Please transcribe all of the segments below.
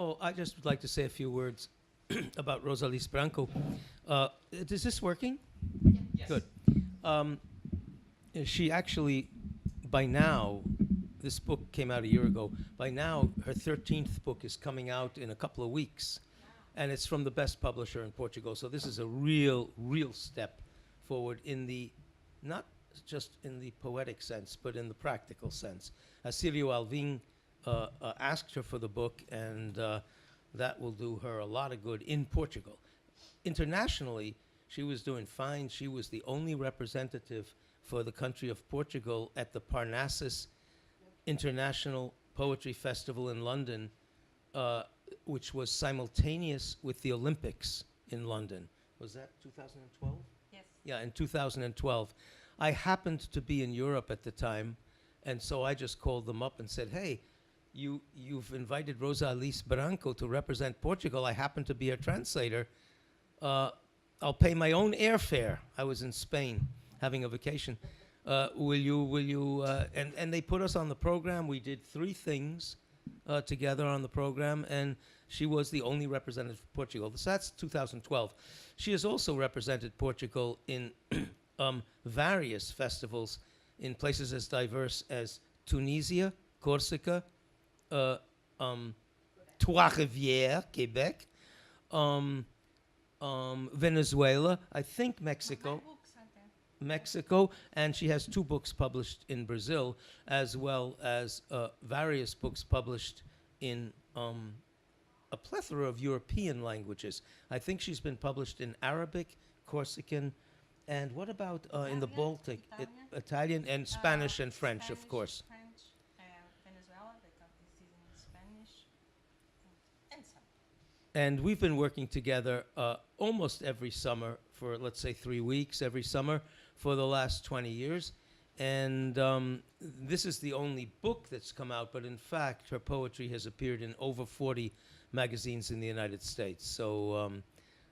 Oh, I just would like to say a few words about Rosa Alice Branco. Is this working? Yes. Good. She actually, by now, this book came out a year ago. By now, her 13th book is coming out in a couple of weeks. And it's from the best publisher in Portugal. So this is a real step forward in the, not just in the poetic sense, but in the practical sense. Cílio Alvim asked her for the book, and that will do her a lot of good in Portugal. Internationally, she was doing fine. She was the only representative for the country of Portugal at the Parnassus International Poetry Festival in London, which was simultaneous with the Olympics in London. Was that 2012? Yes. Yeah, in 2012. I happened to be in Europe at the time, and so I just called them up and said, hey, you've invited Rosa Alice Branco to represent Portugal. I happen to be her translator. I'll pay my own airfare. I was in Spain having a vacation. Will you, and they put us on the program. We did 3 things together on the program, and she was the only representative of Portugal. So that's 2012. She has also represented Portugal in various festivals in places as diverse as Tunisia, Corsica, Trois-Rivières, Quebec, Venezuela, I think Mexico. Mexico, and she has 2 books published in Brazil, as well as various books published in a plethora of European languages. I think she's been published in Arabic, Corsican, and what about in the Baltic? Italian and Spanish and French, of course. French, Venezuela, because this is in Spanish, and some. And we've been working together almost every summer for, let's say, 3 weeks every summer for the last 20 years. And this is the only book that's come out, but in fact, her poetry has appeared in over 40 magazines in the United States. So,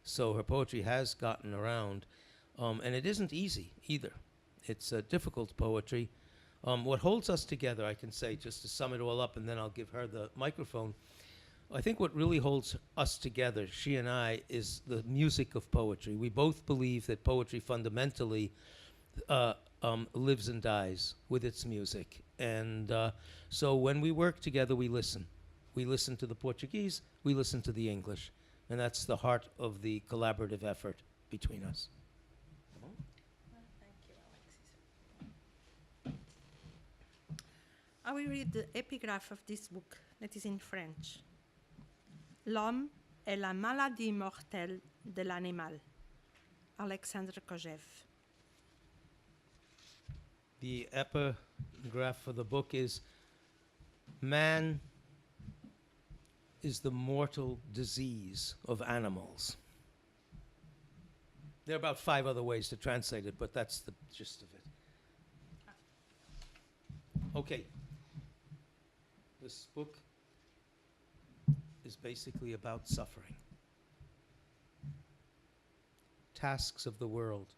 so her poetry has gotten around. And it isn't easy either. It's difficult poetry. What holds us together, I can say, just to sum it all up, and then I'll give her the microphone. I think what really holds us together, she and I, is the music of poetry. We both believe that poetry fundamentally lives and dies with its music. And so when we work together, we listen. We listen to the Portuguese, we listen to the English. And that's the heart of the collaborative effort between us. Well, thank you, Alexis. I will read the epigraph of this book that is in French. L'homme est la maladie mortelle de l'animal. Alexandre Kojève. The epigraph for the book is, man is the mortal disease of animals. There are about 5 other ways to translate it, but that's the gist of it. Okay. This book is basically about suffering. Tasks of the world.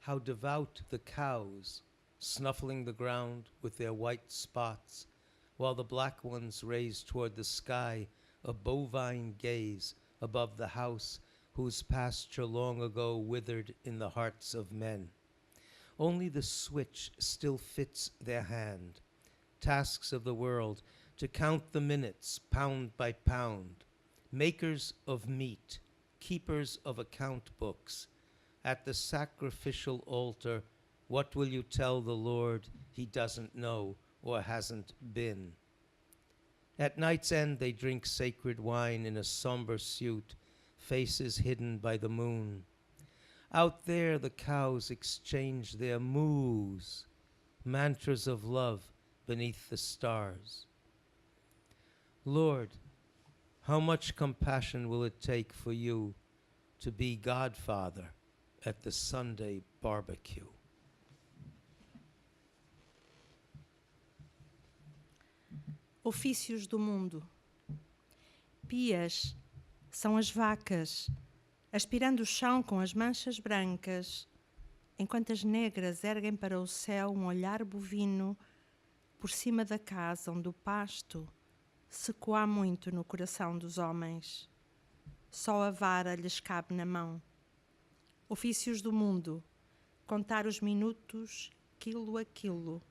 How devout the cows, snuffling the ground with their white spots, while the black ones raise toward the sky a bovine gaze above the house whose pasture long ago withered in the hearts of men. Only the switch still fits their hand. Tasks of the world, to count the minutes pound by pound. Makers of meat, keepers of account books. At the sacrificial altar, what will you tell the Lord he doesn't know or hasn't been? At night's end they drink sacred wine in a somber suit, faces hidden by the moon. Out there the cows exchange their moos, mantras of love beneath the stars. Lord, how much compassion will it take for you to be Godfather at the Sunday barbecue? Ofícios do mundo. Pias são as vacas, aspirando o chão com as manchas brancas, enquanto as negras erguem para o céu um olhar bovino por cima da casa onde o pasto secou há muito no coração dos homens. Só a vara lhes cabe na mão. Ofícios do mundo, contar os minutos, quilo a quilo.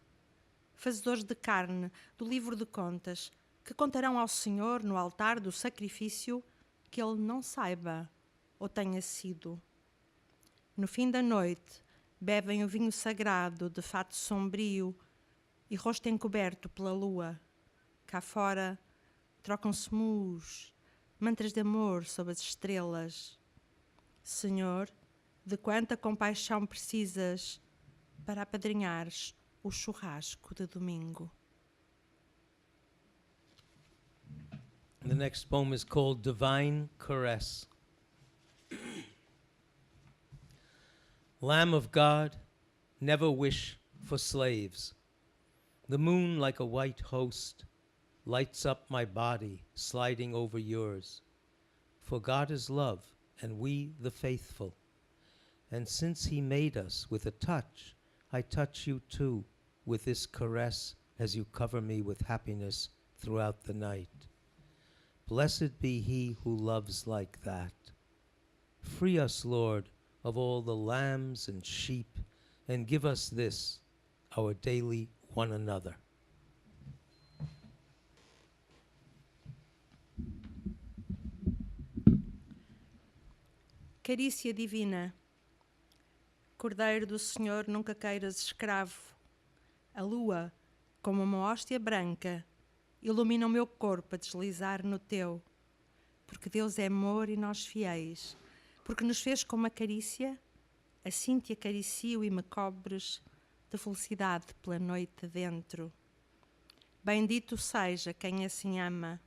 Fazedores de carne, do livro de contas, que contarão ao Senhor no altar do sacrifício que ele não saiba ou tenha sido. No fim da noite, bebem o vinho sagrado de fato sombrio e rosto encoberto pela lua. Cá fora, trocam-se mus, mantras de amor sob as estrelas. Senhor, de quanta compaixão precisas para apadrinhares o churrasco de domingo. The next poem is called Divine Caress. Lamb of God, never wish for slaves. The moon, like a white host, lights up my body, sliding over yours. For God is love, and we the faithful. And since he made us with a touch, I touch you too with this caress as you cover me with happiness throughout the night. Blessed be he who loves like that. Free us, Lord, of all the lambs and sheep, and give us this, our daily one another. Carícia divina, Cordeiro do Senhor, nunca queiras escravo. A lua, como uma hóstia branca, ilumina o meu corpo a deslizar no teu. Porque Deus é amor e nós fiéis. Porque nos fez com uma carícia, assim te acaricio e me cobres de felicidade pela noite dentro. Bendito seja quem assim ama.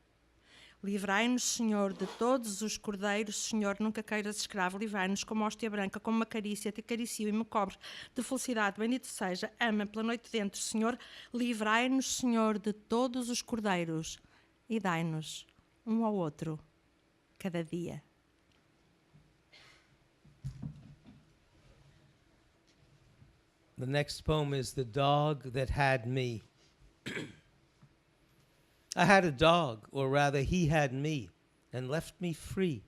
Livrai-nos, Senhor, de todos os cordeiros, Senhor, nunca queiras escravo. Livrai-nos como hóstia branca, como uma carícia, te acaricio e me cobres de felicidade. Bendito seja, ama pela noite dentro, Senhor. Livrai-nos, Senhor, de todos os cordeiros e dai-nos um ao outro cada dia. The next poem is The Dog That Had Me. I had a dog, or rather he had me, and left me free,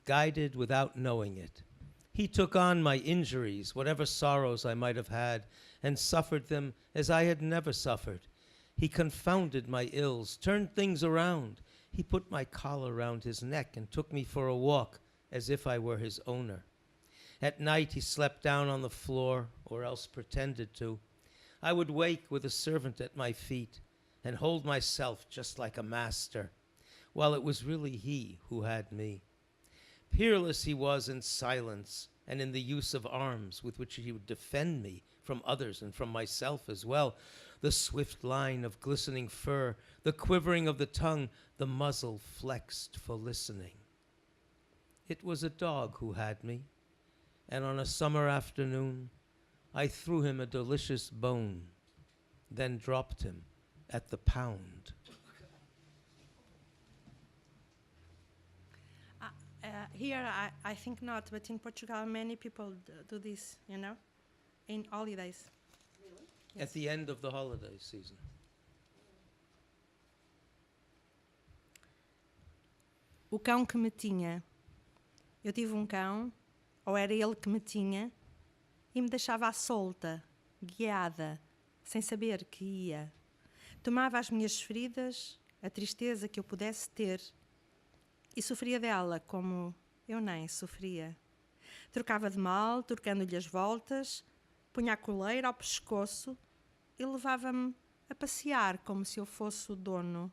guided without knowing it. He took on my injuries, whatever sorrows I might have had, and suffered them as I had never suffered. He confounded my ills, turned things around. He put my collar round his neck and took me for a walk as if I were his owner. At night he slept down on the floor, or else pretended to. I would wake with a servant at my feet and hold myself just like a master, while it was really he who had me. Peerless he was in silence and in the use of arms with which he would defend me from others and from myself as well. The swift line of glistening fur, the quivering of the tongue, the muzzle flexed for listening. It was a dog who had me, and on a summer afternoon, I threw him a delicious bone, then dropped him at the pound. Here, I think not, but in Portugal, many people do this, you know, in holidays. Really? At the end of the holiday season. O cão que me tinha. Eu tive um cão, ou era ele que me tinha, e me deixava à solta, guiada, sem saber que ia. Tomava as minhas feridas, a tristeza que eu pudesse ter, e sofria dela como eu nem sofria. Trocava de mal, trocando-lhe as voltas, punha a coleira ao pescoço e levava-me a passear como se eu fosse o dono.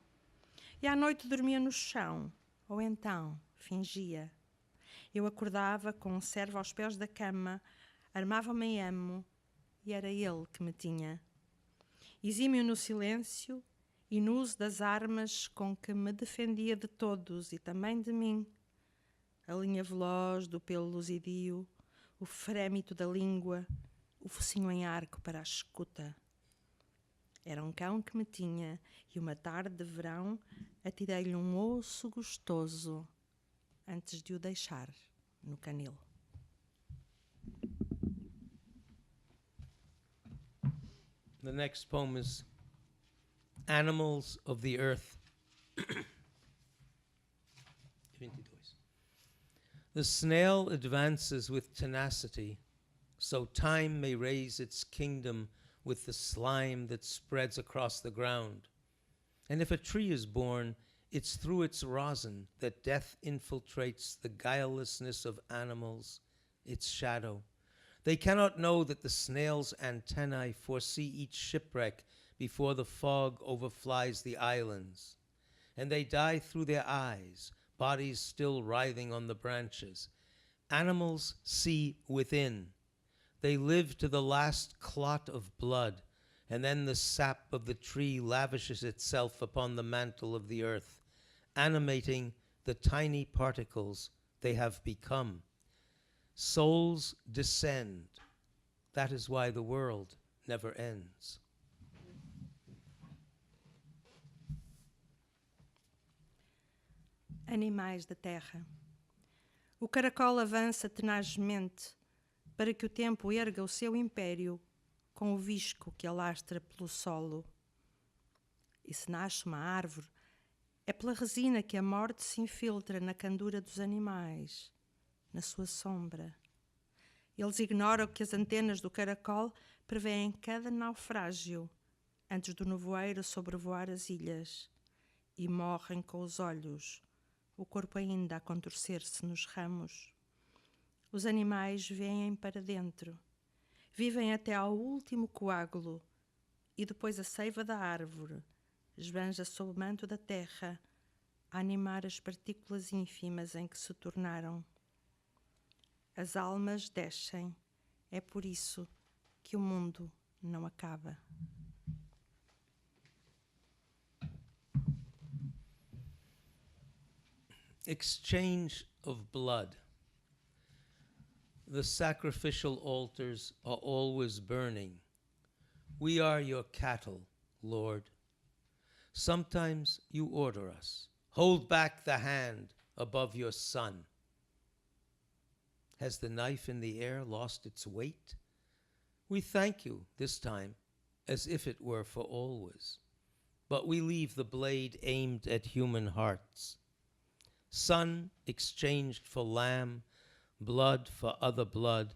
E à noite dormia no chão, ou então fingia. Eu acordava com um servo aos pés da cama, armava-me em amo e era ele que me tinha. Exímio no silêncio e no uso das armas com que me defendia de todos e também de mim. A linha veloz do pelo luzidio, o frémito da língua, o focinho em arco para a escuta. Era um cão que me tinha e uma tarde de verão atirei-lhe um osso gostoso antes de o deixar no canil. The next poem is Animals of the Earth. The snail advances with tenacity, so time may raise its kingdom with the slime that spreads across the ground. And if a tree is born, it's through its rosin that death infiltrates the guilelessness of animals, its shadow. They cannot know that the snail's antennae foresee each shipwreck before the fog overflies the islands. And they die through their eyes, bodies still writhing on the branches. Animals see within. They live to the last clot of blood, and then the sap of the tree lavishes itself upon the mantle of the earth, animating the tiny particles they have become. Souls descend. That is why the world never ends. Animais da terra. O caracol avança tenazmente para que o tempo erga o seu império com o visco que alastra pelo solo. E se nasce uma árvore, é pela resina que a morte se infiltra na candura dos animais, na sua sombra. Eles ignoram que as antenas do caracol prevêem cada naufrágio antes do nevoeiro sobrevoar as ilhas e morrem com os olhos, o corpo ainda a contorcer-se nos ramos. Os animais vêm para dentro, vivem até ao último coágulo e depois a seiva da árvore esbanja sob o manto da terra a animar as partículas ínfimas em que se tornaram. As almas descem, é por isso que o mundo não acaba. Exchange of blood. The sacrificial altars are always burning. We are your cattle, Lord. Sometimes you order us. Hold back the hand above your son. Has the knife in the air lost its weight? We thank you this time as if it were for always. But we leave the blade aimed at human hearts. Son exchanged for lamb, blood for other blood,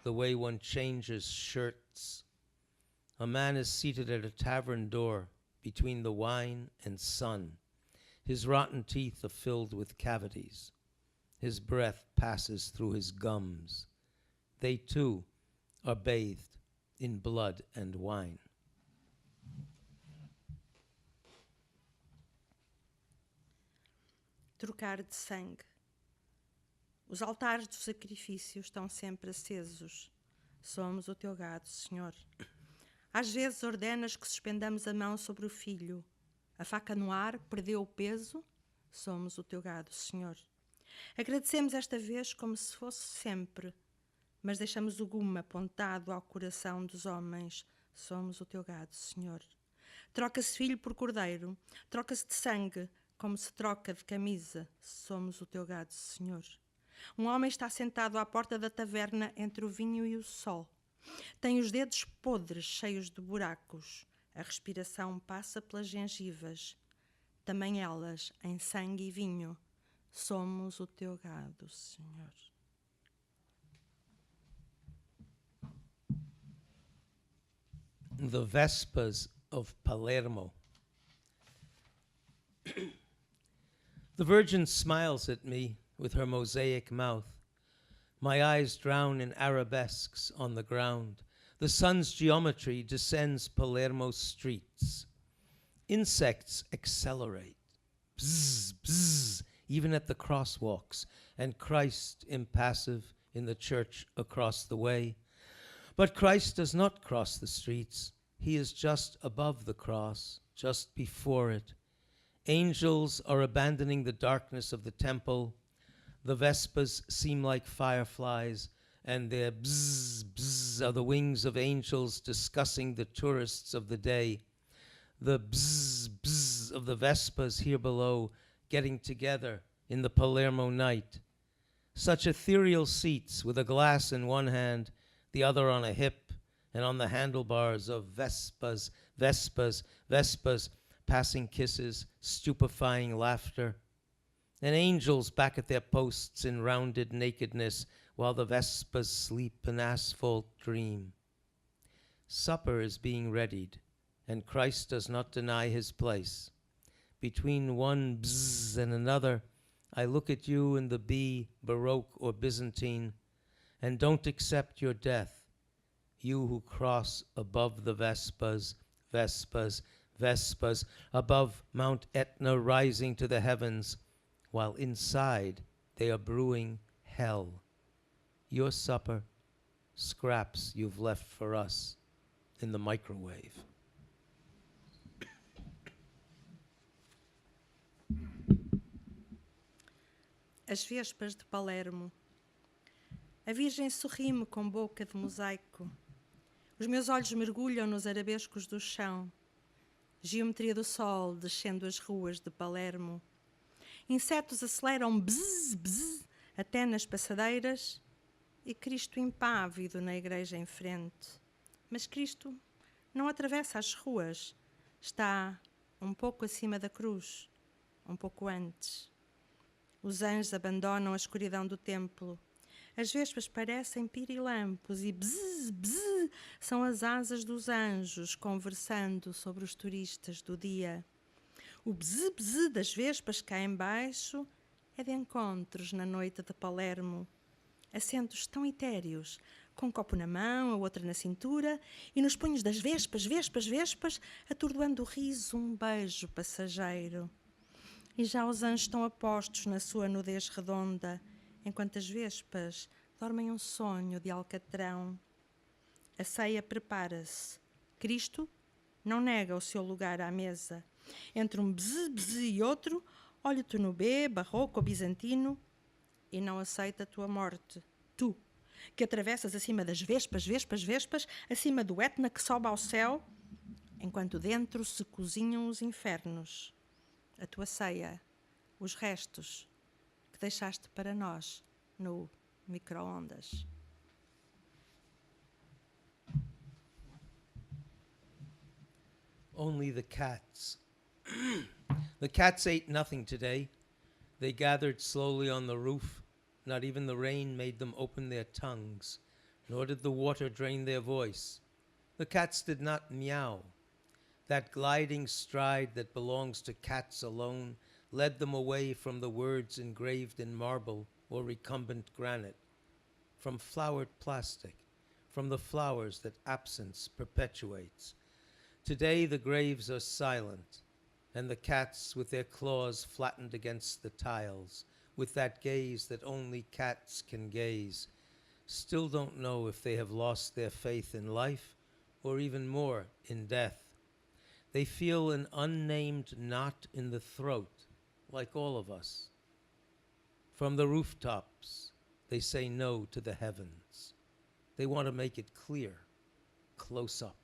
the way one changes shirts. A man is seated at a tavern door between the wine and sun. His rotten teeth are filled with cavities. His breath passes through his gums. They too are bathed in blood and wine. Trocar de sangue. Os altares do sacrifício estão sempre acesos. Somos o teu gado, Senhor. Às vezes ordenas que suspendamos a mão sobre o filho. A faca no ar perdeu o peso. Somos o teu gado, Senhor. Agradecemos esta vez como se fosse sempre, mas deixamos o gume apontado ao coração dos homens. Somos o teu gado, Senhor. Troca-se filho por cordeiro, troca-se de sangue, como se troca de camisa. Somos o teu gado, Senhor. Um homem está sentado à porta da taverna entre o vinho e o sol. Tem os dedos podres, cheios de buracos. A respiração passa pelas gengivas. Também elas, em sangue e vinho. Somos o teu gado, Senhor. The Vespers of Palermo. The Virgin smiles at me with her mosaic mouth. My eyes drown in arabesques on the ground. The sun's geometry descends Palermo's streets. Insects accelerate. Bzz, bzz, even at the crosswalks, and Christ impassive in the church across the way. But Christ does not cross the streets. He is just above the cross, just before it. Angels are abandoning the darkness of the temple. The Vespers seem like fireflies, and their bzz, bzz are the wings of angels discussing the tourists of the day. The bzz, bzz of the Vespers here below getting together in the Palermo night. Such ethereal seats with a glass in one hand, the other on a hip, and on the handlebars of Vespas, Vespas, Vespas, passing kisses, stupefying laughter. and angels back at their posts in rounded nakedness while the Vespas sleep an asphalt dream. Supper is being readied, and Christ does not deny his place. Between one bzz and another, I look at you in the B, Baroque or Byzantine, and don't accept your death, you who cross above the Vespas, Vespas, Vespas, above Mount Etna rising to the heavens, while inside they are brewing hell. Your supper, scraps you've left for us in the microwave. As Vespas de Palermo. A Virgem sorri-me com boca de mosaico. Os meus olhos mergulham nos arabescos do chão. Geometria do sol descendo as ruas de Palermo. Insetos aceleram bzz, bzz, até nas passadeiras, e Cristo impávido na igreja em frente. Mas Cristo não atravessa as ruas. Está um pouco acima da cruz, um pouco antes. Os anjos abandonam a escuridão do templo. As vespas parecem pirilampos e bzz, bzz, são as asas dos anjos conversando sobre os turistas do dia. O bzz, bzz das vespas cá embaixo é de encontros na noite de Palermo. Assentos tão etéreos, com um copo na mão, a outra na cintura, e nos punhos das vespas, vespas, vespas, atordoando o riso um beijo passageiro. E já os anjos estão apostos na sua nudez redonda, enquanto as vespas dormem um sonho de alcatrão. A ceia prepara-se. Cristo não nega o seu lugar à mesa. Entre um bzz, bzz e outro, olha-te no B, barroco ou bizantino, e não aceita a tua morte. Tu, que atravessas acima das vespas, vespas, vespas, acima do Etna que sobe ao céu, enquanto dentro se cozinham os infernos. A tua ceia, os restos que deixaste para nós no micro-ondas. Only the cats. The cats ate nothing today. They gathered slowly on the roof. Not even the rain made them open their tongues, nor did the water drain their voice. The cats did not meow. That gliding stride that belongs to cats alone led them away from the words engraved in marble or recumbent granite, from flowered plastic, from the flowers that absence perpetuates. Today the graves are silent, and the cats with their claws flattened against the tiles, with that gaze that only cats can gaze, still don't know if they have lost their faith in life or even more in death. They feel an unnamed knot in the throat, like all of us. From the rooftops, they say no to the heavens. They want to make it clear, close up.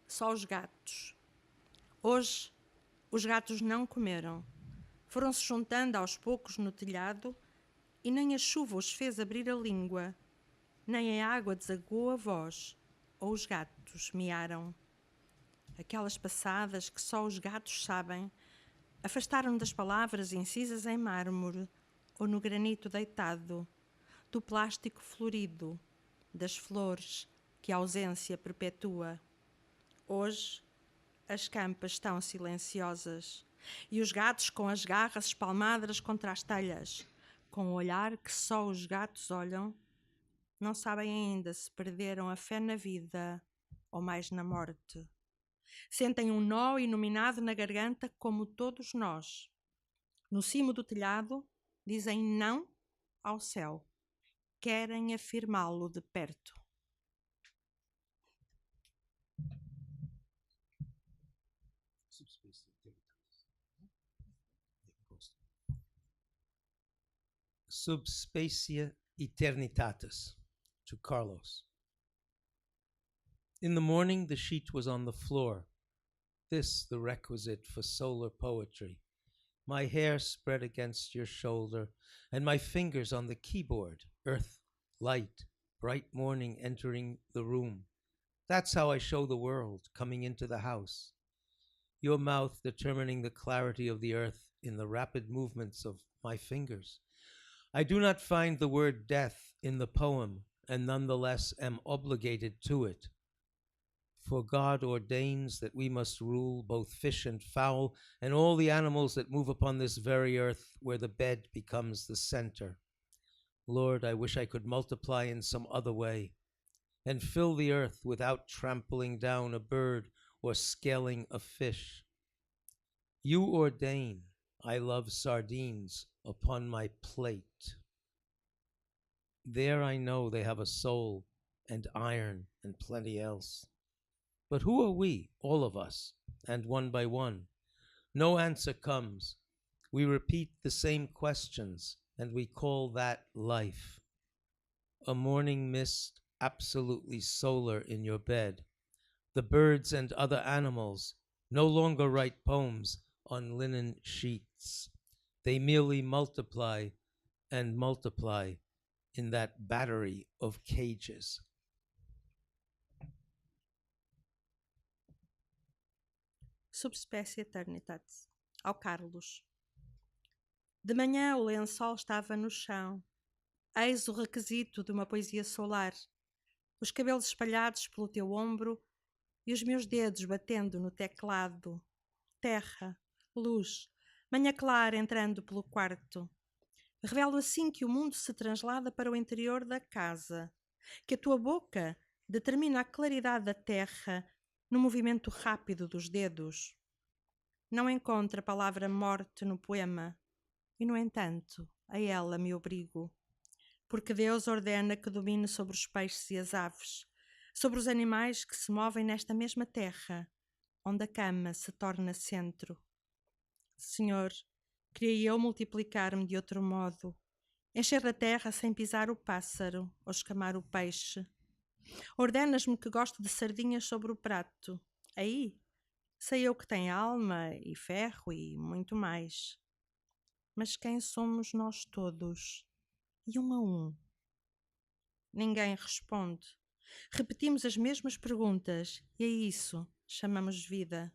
Só os gatos. Hoje, os gatos não comeram. Foram-se juntando aos poucos no telhado e nem a chuva os fez abrir a língua, nem a água desaguou a voz, ou os gatos miaram. Aquelas passadas que só os gatos sabem, afastaram das palavras incisas em mármore ou no granito deitado, do plástico florido, das flores que a ausência perpetua. Hoje, as campas estão silenciosas e os gatos com as garras espalmadas contra as telhas, com o olhar que só os gatos olham, não sabem ainda se perderam a fé na vida ou mais na morte. Sentem um nó iluminado na garganta como todos nós. No cimo do telhado, dizem não ao céu. Querem afirmá-lo de perto. Subspacia Eternitatis, to Carlos. In the morning, the sheet was on the floor. This the requisite for solar poetry. My hair spread against your shoulder, and my fingers on the keyboard. Earth, light, bright morning entering the room. That's how I show the world coming into the house. your mouth determining the clarity of the earth in the rapid movements of my fingers. I do not find the word death in the poem, and nonetheless am obligated to it. For God ordains that we must rule both fish and fowl, and all the animals that move upon this very earth, where the bed becomes the center. Lord, I wish I could multiply in some other way, and fill the earth without trampling down a bird or scaling a fish. You ordain, I love sardines upon my plate. There I know they have a soul and iron and plenty else. But who are we, all of us, and one by one? No answer comes. We repeat the same questions, and we call that life. A morning mist, absolutely solar in your bed. The birds and other animals no longer write poems on linen sheets. They merely multiply and multiply in that battery of cages. Subspécie Eternitatis. Ao Carlos. De manhã o lençol estava no chão. Eis o requisito de uma poesia solar. Os cabelos espalhados pelo teu ombro e os meus dedos batendo no teclado. Terra, luz, manhã clara entrando pelo quarto. Revelo assim que o mundo se translada para o interior da casa, que a tua boca determina a claridade da terra no movimento rápido dos dedos. Não encontro a palavra morte no poema, e no entanto, a ela me obrigo, porque Deus ordena que domine sobre os peixes e as aves, sobre os animais que se movem nesta mesma terra, onde a cama se torna centro. Senhor, queria eu multiplicar-me de outro modo, encher da terra sem pisar o pássaro ou escamar o peixe. Ordenas-me que gosto de sardinhas sobre o prato. Aí, sei eu que tem alma e ferro e muito mais. Mas quem somos nós todos? E um a um? Ninguém responde. Repetimos as mesmas perguntas e a isso chamamos vida.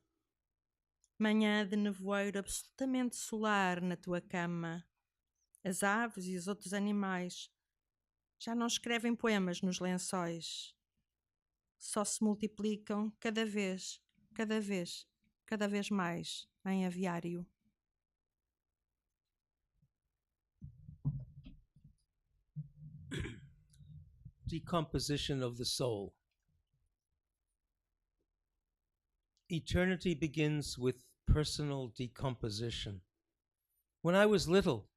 Manhã de nevoeiro absolutamente solar na tua cama. As aves e os outros animais já não escrevem poemas nos lençóis. Só se multiplicam cada vez mais em aviário. Decomposition of the soul. Eternity begins with personal decomposition. When I was little,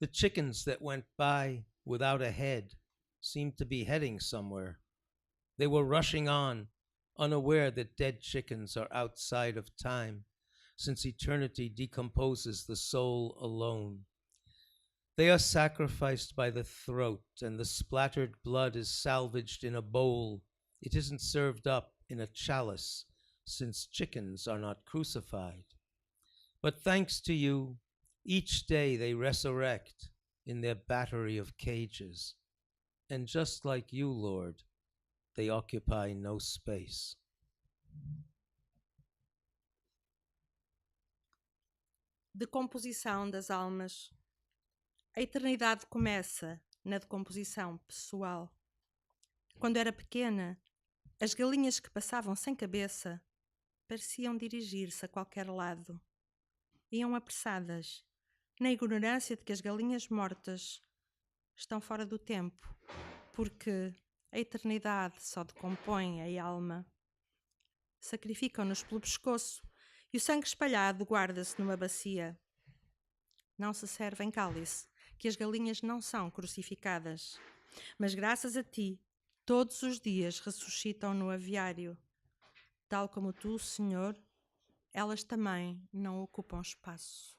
the chickens that went by without a head seemed to be heading somewhere. They were rushing on, unaware that dead chickens are outside of time, since eternity decomposes the soul alone. They are sacrificed by the throat, and the splattered blood is salvaged in a bowl. It isn't served up in a chalice, since chickens are not crucified. But thanks to you, each day they resurrect in their battery of cages. And just like you, Lord, they occupy no space. Decomposição das almas. A eternidade começa na decomposição pessoal. Quando era pequena, as galinhas que passavam sem cabeça pareciam dirigir-se a qualquer lado. Iam apressadas, na ignorância de que as galinhas mortas estão fora do tempo, porque a eternidade só decompõe a alma. Sacrificam-nos pelo pescoço e o sangue espalhado guarda-se numa bacia. Não se serve em cálice, que as galinhas não são crucificadas. Mas graças a ti, todos os dias ressuscitam no aviário. Tal como tu, Senhor, elas também não ocupam espaço.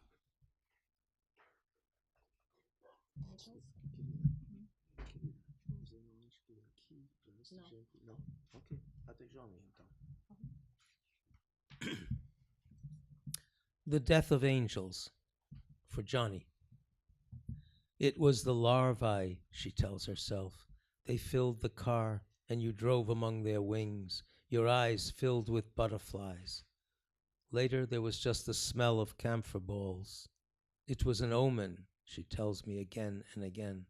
Não? Ok, até Johnny então. The Death of Angels, for Johnny. It was the larvae, she tells herself. They filled the car, and you drove among their wings, your eyes filled with butterflies. Later, there was just the smell of camphor balls. It was an omen, she tells me again and again.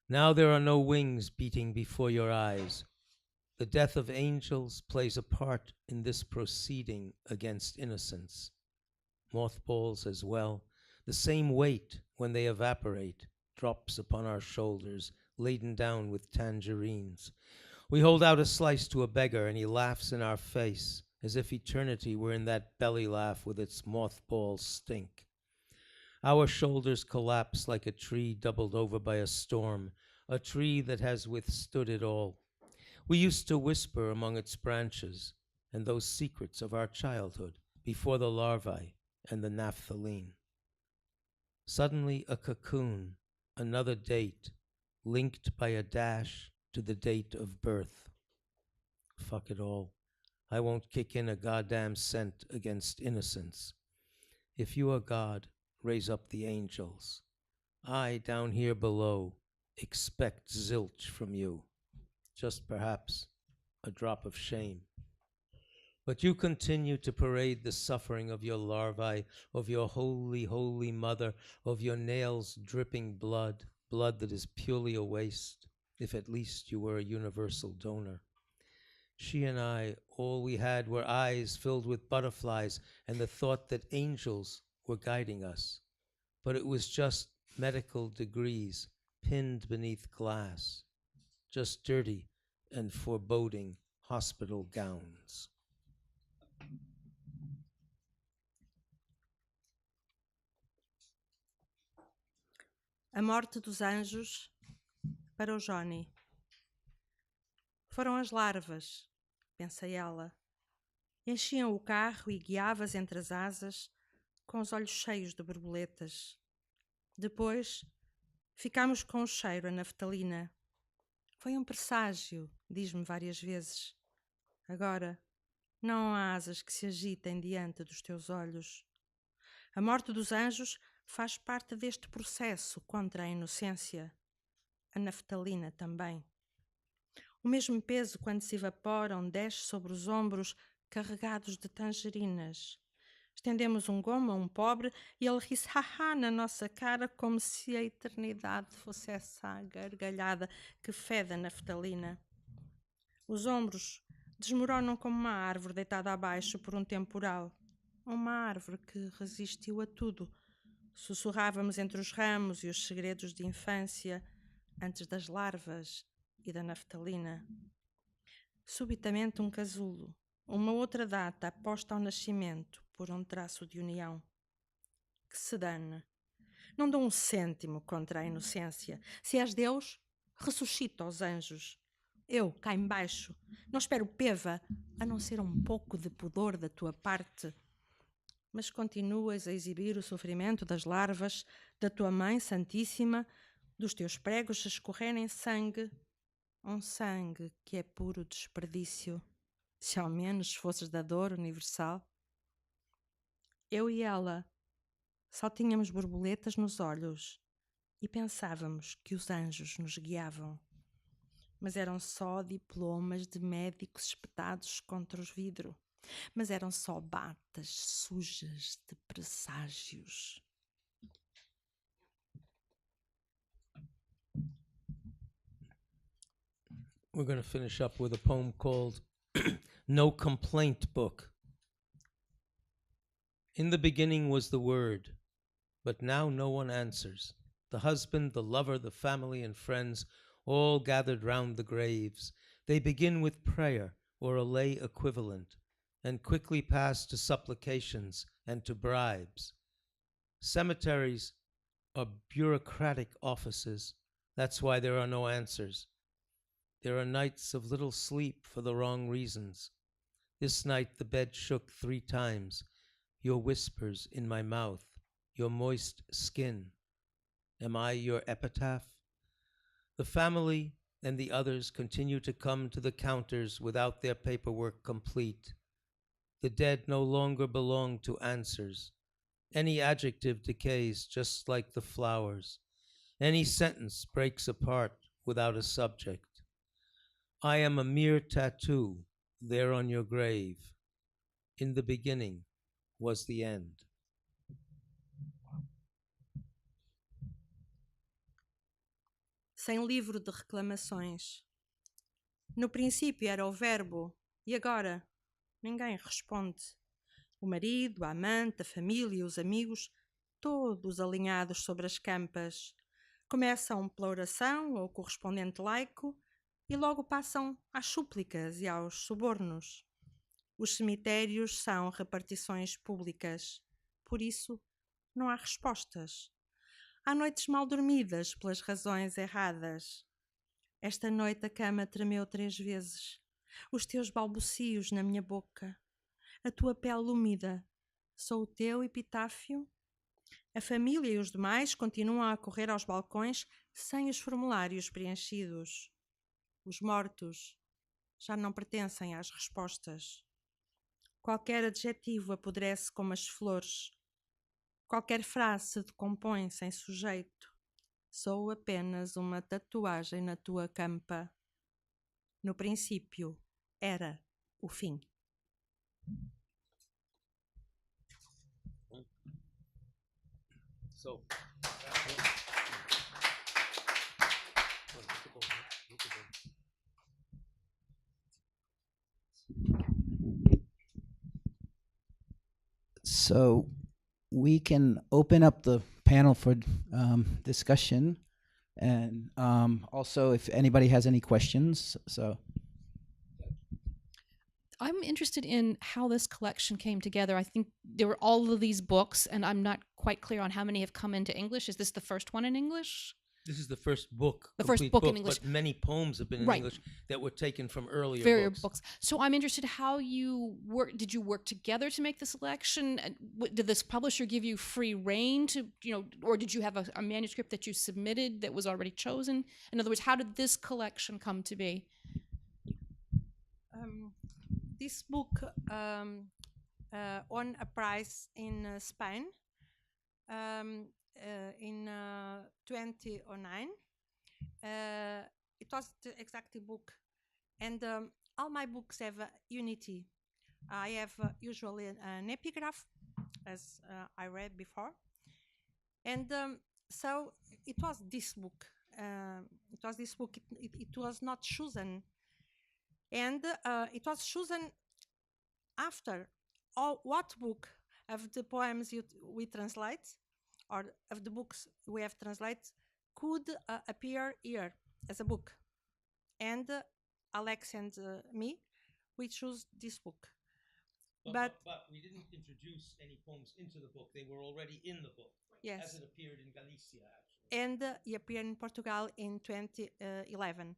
Now there are no wings beating before your eyes. The death of angels plays a part in this proceeding against innocence. Mothballs as well. The same weight, when they evaporate, drops upon our shoulders, laden down with tangerines. We hold out a slice to a beggar, and he laughs in our face, as if eternity were in that belly laugh with its mothball stink. Our shoulders collapse like a tree doubled over by a storm, a tree that has withstood it all. We used to whisper among its branches, and those secrets of our childhood, before the larvae and the naphthalene. Suddenly a cocoon, another date, linked by a dash to the date of birth. Fuck it all. I won't kick in a goddamn cent against innocence. If you are God, raise up the angels. I, down here below, expect zilch from you. Just perhaps a drop of shame. But you continue to parade the suffering of your larvae, of your holy, holy mother, of your nails dripping blood, blood that is purely a waste, if at least you were a universal donor. She and I, all we had were eyes filled with butterflies and the thought that angels were guiding us. But it was just medical degrees pinned beneath glass, just dirty and foreboding hospital gowns. A morte dos anjos para o Johnny. Foram as larvas, pensa ela. Enchiam o carro e guiavas entre as asas, com os olhos cheios de borboletas. Depois, ficámos com o cheiro a naftalina. Foi um presságio, diz-me várias vezes. Agora, não há asas que se agitem diante dos teus olhos. A morte dos anjos faz parte deste processo contra a inocência. A naftalina também. O mesmo peso, quando se evaporam, desce sobre os ombros carregados de tangerinas. Estendemos um gomo a um pobre e ele ri-se haha na nossa cara como se a eternidade fosse essa gargalhada que fede a naftalina. Os ombros desmoronam como uma árvore deitada abaixo por um temporal. Uma árvore que resistiu a tudo. Sussurrávamos entre os ramos e os segredos de infância, antes das larvas e da naftalina. Subitamente um casulo, uma outra data aposta ao nascimento por um traço de união. Que se dane. Não dou um cêntimo contra a inocência. Se és Deus, ressuscita os anjos. Eu, cá embaixo, não espero peva, a não ser um pouco de pudor da tua parte. Mas continuas a exibir o sofrimento das larvas, da tua mãe santíssima, dos teus pregos a escorrerem sangue. Um sangue que é puro desperdício. Se ao menos fosses da dor universal. Eu e ela só tínhamos borboletas nos olhos e pensávamos que os anjos nos guiavam. Mas eram só diplomas de médicos espetados contra os vidros. Mas eram só batas sujas de presságios. We're going to finish up with a poem called No Complaint Book. In the beginning was the Word, but now no one answers. The husband, the lover, the family and friends, all gathered round the graves. They begin with prayer or a lay equivalent, and quickly pass to supplications and to bribes. Cemeteries are bureaucratic offices. That's why there are no answers. There are nights of little sleep for the wrong reasons. This night the bed shook 3 times. Your whispers in my mouth, your moist skin. Am I your epitaph? The family and the others continue to come to the counters without their paperwork complete. The dead no longer belong to answers. Any adjective decays just like the flowers. Any sentence breaks apart without a subject. I am a mere tattoo there on your grave. In the beginning was the end. Sem livro de reclamações. No princípio era o verbo, e agora? Ninguém responde. O marido, a amante, a família, os amigos, todos alinhados sobre as campas. Começam pela oração ou correspondente laico e logo passam às súplicas e aos subornos. Os cemitérios são repartições públicas. Por isso, não há respostas. Há noites mal dormidas pelas razões erradas. Esta noite a cama tremeu 3 vezes. Os teus balbucios na minha boca. A tua pele úmida. Sou o teu epitáfio? A família e os demais continuam a correr aos balcões sem os formulários preenchidos. Os mortos já não pertencem às respostas. Qualquer adjetivo apodrece como as flores. Qualquer frase se decompõe sem sujeito. Sou apenas uma tatuagem na tua campa. No princípio, era o fim. So, So we can open up the panel for discussion, and also if anybody has any questions. So I'm interested in how this collection came together. I think there were all of these books, and I'm not quite clear on how many have come into English. Is this the first one in English? this is the first book. The first complete book in English. But many poems have been in Right. English that were taken from earlier Various books. books. So I'm interested how you work. Did you work together to make the selection? And did this publisher give you free reign to, or did you have a manuscript that you submitted that was already chosen? In other words, how did this collection come to be? This book won a prize in Spain in 2009. It was the exact book, and all my books have unity. I have usually an epigraph, as I read before, and so it was this book. It was not chosen, and it was chosen after what book of the poems we translate, or of the books we have translated, could appear here as a book. And Alex and me, we choose this book. But we didn't introduce any poems into the book. They were already in the book. Yes. As it appeared in Galicia, actually. And he appeared in Portugal in 2011.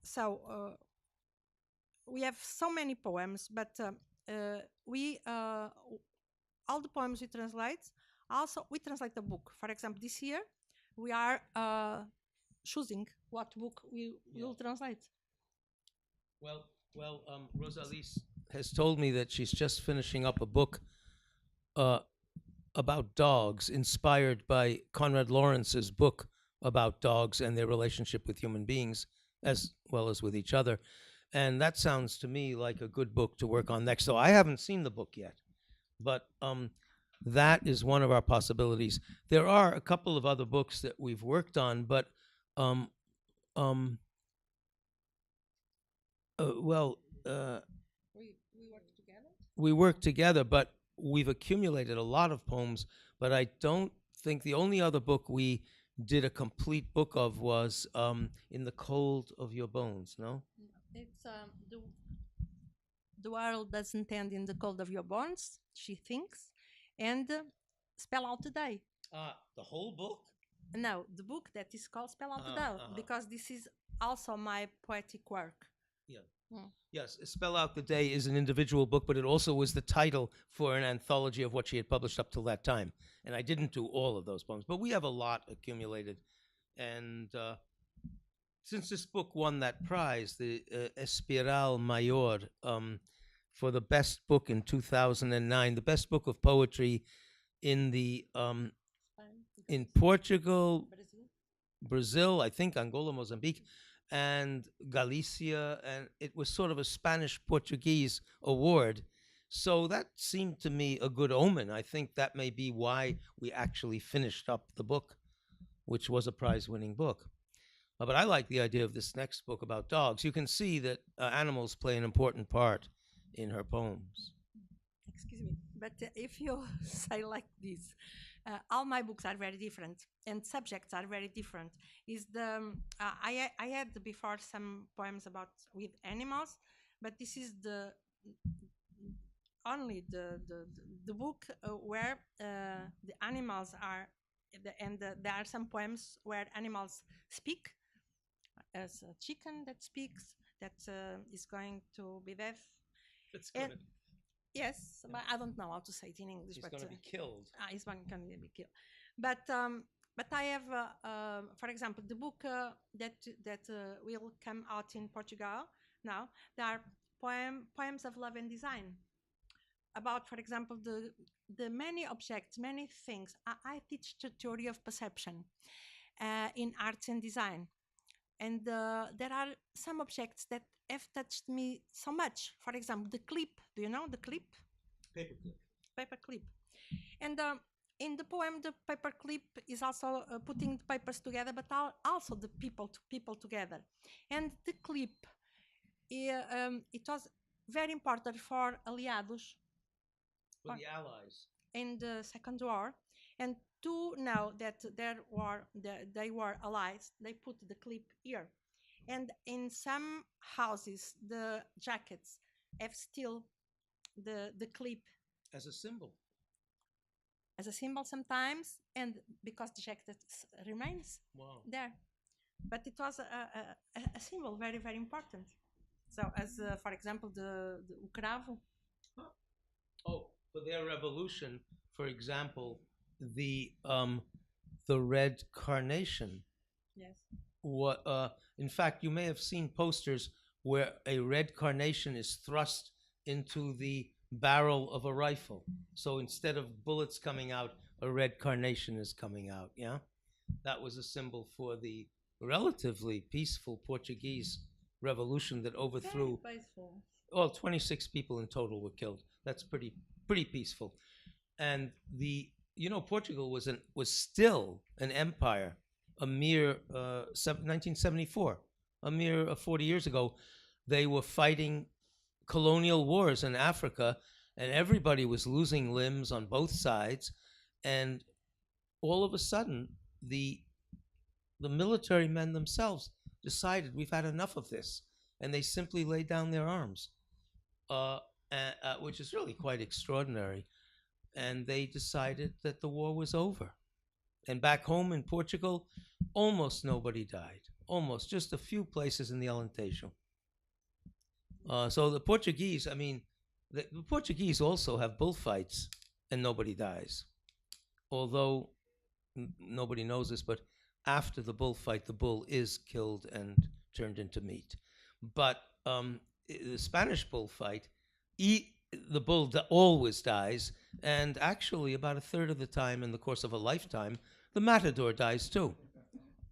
So we have so many poems, but we all the poems we translate. Also, we translate the book. For example, this year we are choosing what book we will translate. Well, Rosa Alice has told me that she's just finishing up a book about dogs, inspired by Konrad Lawrence's book about dogs and their relationship with human beings, as well as with each other. And that sounds to me like a good book to work on next. So I haven't seen the book yet, but that is one of our possibilities. There are a couple of other books that we've worked on, but we work together, but we've accumulated a lot of poems. But I don't think the only other book we did a complete book of was In the Cold of Your Bones. No, it's the world doesn't end in the cold of your bones, she thinks, and Spell Out the Day. The whole book? No, the book that is called Spell Out the Day, because this is also my poetic work. Yeah. Yes, Spell Out the Day is an individual book, but it also was the title for an anthology of what she had published up till that time. And I didn't do all of those poems, but we have a lot accumulated. And since this book won that prize, the Espiral Maior, for the best book in 2009, the best book of poetry in the in Portugal, Brazil, I think Angola, Mozambique, and Galicia, and it was sort of a Spanish-Portuguese award. So that seemed to me a good omen. I think that may be why we actually finished up the book, which was a prize-winning book. But I like the idea of this next book about dogs. You can see that animals play an important part in her poems. Excuse me, but if you say like this, all my books are very different and subjects are very different. I had before some poems about with animals, but this is the only the book where the animals are, there are some poems where animals speak, as a chicken that speaks, that is going to be deaf. It's going to Yes, but I don't know how to say it in English. He's but going to be killed. He's going to be killed. But I have, for example, the book that will come out in Portugal now. There are poems of love and design about, for example, the many objects, many things. I teach the theory of perception in arts and design. And there are some objects that have touched me so much. For example, the clip. Do you know the clip? Paperclip. Paperclip. And in the poem, the paperclip is also putting the papers together, but also the people together. And the clip, it was very important for aliados. For the Allies. In the Second War. And to know that they were allies, they put the clip here. And in some houses, the jackets have still the clip. As a symbol. As a symbol sometimes, and because the jacket remains there. But it was a symbol, very, very important. So as, for example, the cravo. Oh, for their revolution, for example, the red carnation. Yes. In fact, you may have seen posters where a red carnation is thrust into the barrel of a rifle. So instead of bullets coming out, a red carnation is coming out. Yeah, that was a symbol for the relatively peaceful Portuguese revolution that overthrew. Very peaceful. Well, 26 people in total were killed. That's pretty peaceful. And Portugal was still an empire, a mere 1974, a mere 40 years ago. They were fighting colonial wars in Africa, and everybody was losing limbs on both sides. And all of a sudden, the military men themselves decided, we've had enough of this, and they simply laid down their arms, which is really quite extraordinary. And they decided that the war was over. And back home in Portugal, almost nobody died. Almost, just a few places in the Alentejo. So the Portuguese, the Portuguese also have bullfights, and nobody dies. Although nobody knows this, but after the bullfight, the bull is killed and turned into meat. But the Spanish bullfight, the bull always dies, and actually about a third of the time in the course of a lifetime, the matador dies too.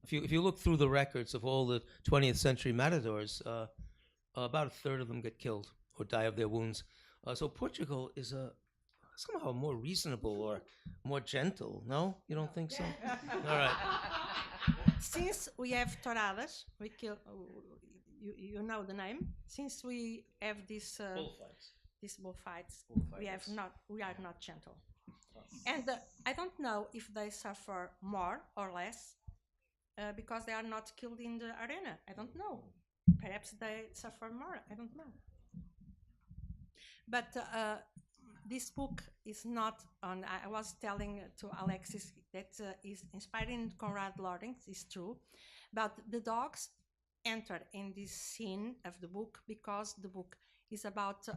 If you look through the records of all the 20th century matadors, about a third of them get killed or die of their wounds. So Portugal is somehow more reasonable or more gentle. No? You don't think so? All right. Since we have touradas, we kill. You know the name. Since we have this Bullfights. These bullfights, we are not gentle. And I don't know if they suffer more or less because they are not killed in the arena. I don't know. Perhaps they suffer more. I don't know. But this book is not on. I was telling to Alexis that is inspiring Conrad Lorenz. Is true, but the dogs enter in this scene of the book because the book is about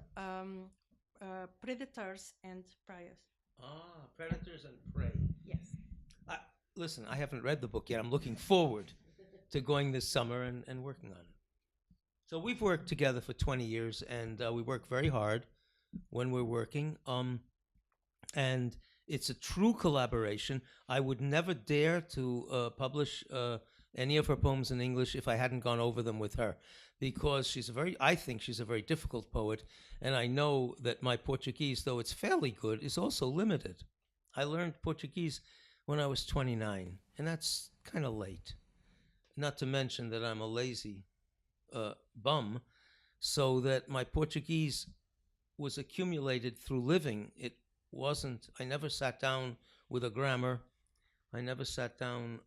predators and preyers. Predators and prey. Yes. Listen, I haven't read the book yet. I'm looking forward to going this summer and working on it. So we've worked together for 20 years, and we work very hard when we're working. And it's a true collaboration. I would never dare to publish any of her poems in English if I hadn't gone over them with her, because I think she's a very difficult poet, and I know that my Portuguese, though it's fairly good, is also limited. I learned Portuguese when I was 29, and that's kind of late. Not to mention that I'm a lazy bum, so that my Portuguese was accumulated through living. I never sat down with a grammar. I never sat down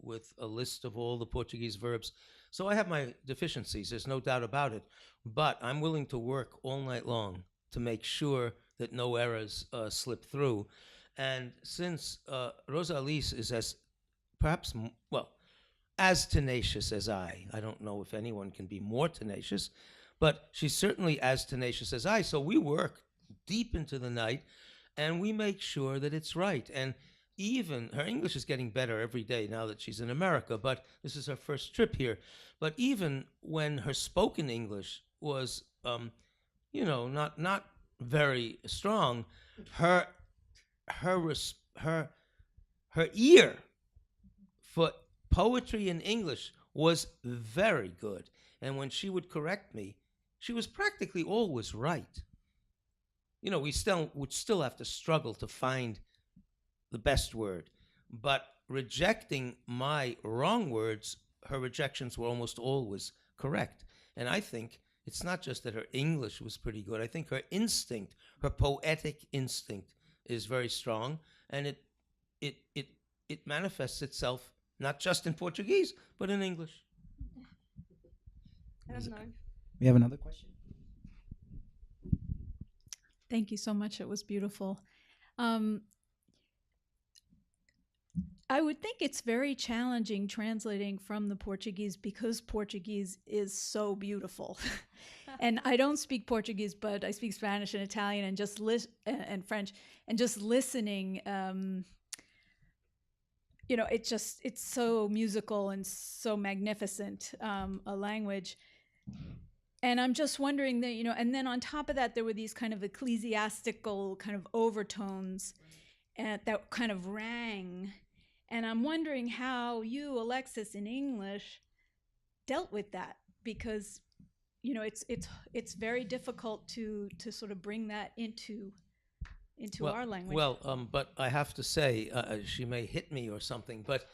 with a list of all the Portuguese verbs. So I have my deficiencies, there's no doubt about it. But I'm willing to work all night long to make sure that no errors slip through. And since Rosa Alice is as tenacious as I don't know if anyone can be more tenacious, but she's certainly as tenacious as I. So we work deep into the night, and we make sure that it's right. And even her English is getting better every day now that she's in America, but this is her first trip here. But even when her spoken English was, not very strong, her ear for poetry in English was very good. And when she would correct me, she was practically always right. We would still have to struggle to find the best word, but rejecting my wrong words, her rejections were almost always correct. And I think it's not just that her English was pretty good. I think her instinct, her poetic instinct, is very strong, and it manifests itself not just in Portuguese but in English. I don't know. We have another question. Thank you so much. It was beautiful. I would think it's very challenging translating from the Portuguese because Portuguese is so beautiful. And I don't speak Portuguese, but I speak Spanish and Italian and and French, and just listening, it's so musical and so magnificent, a language. And I'm just wondering that, and then on top of that, there were these kind of ecclesiastical kind of overtones that kind of rang. And I'm wondering how you, Alexis, in English, dealt with that, because, it's very difficult to sort of bring that into our language. But I have to say, she may hit me or something, but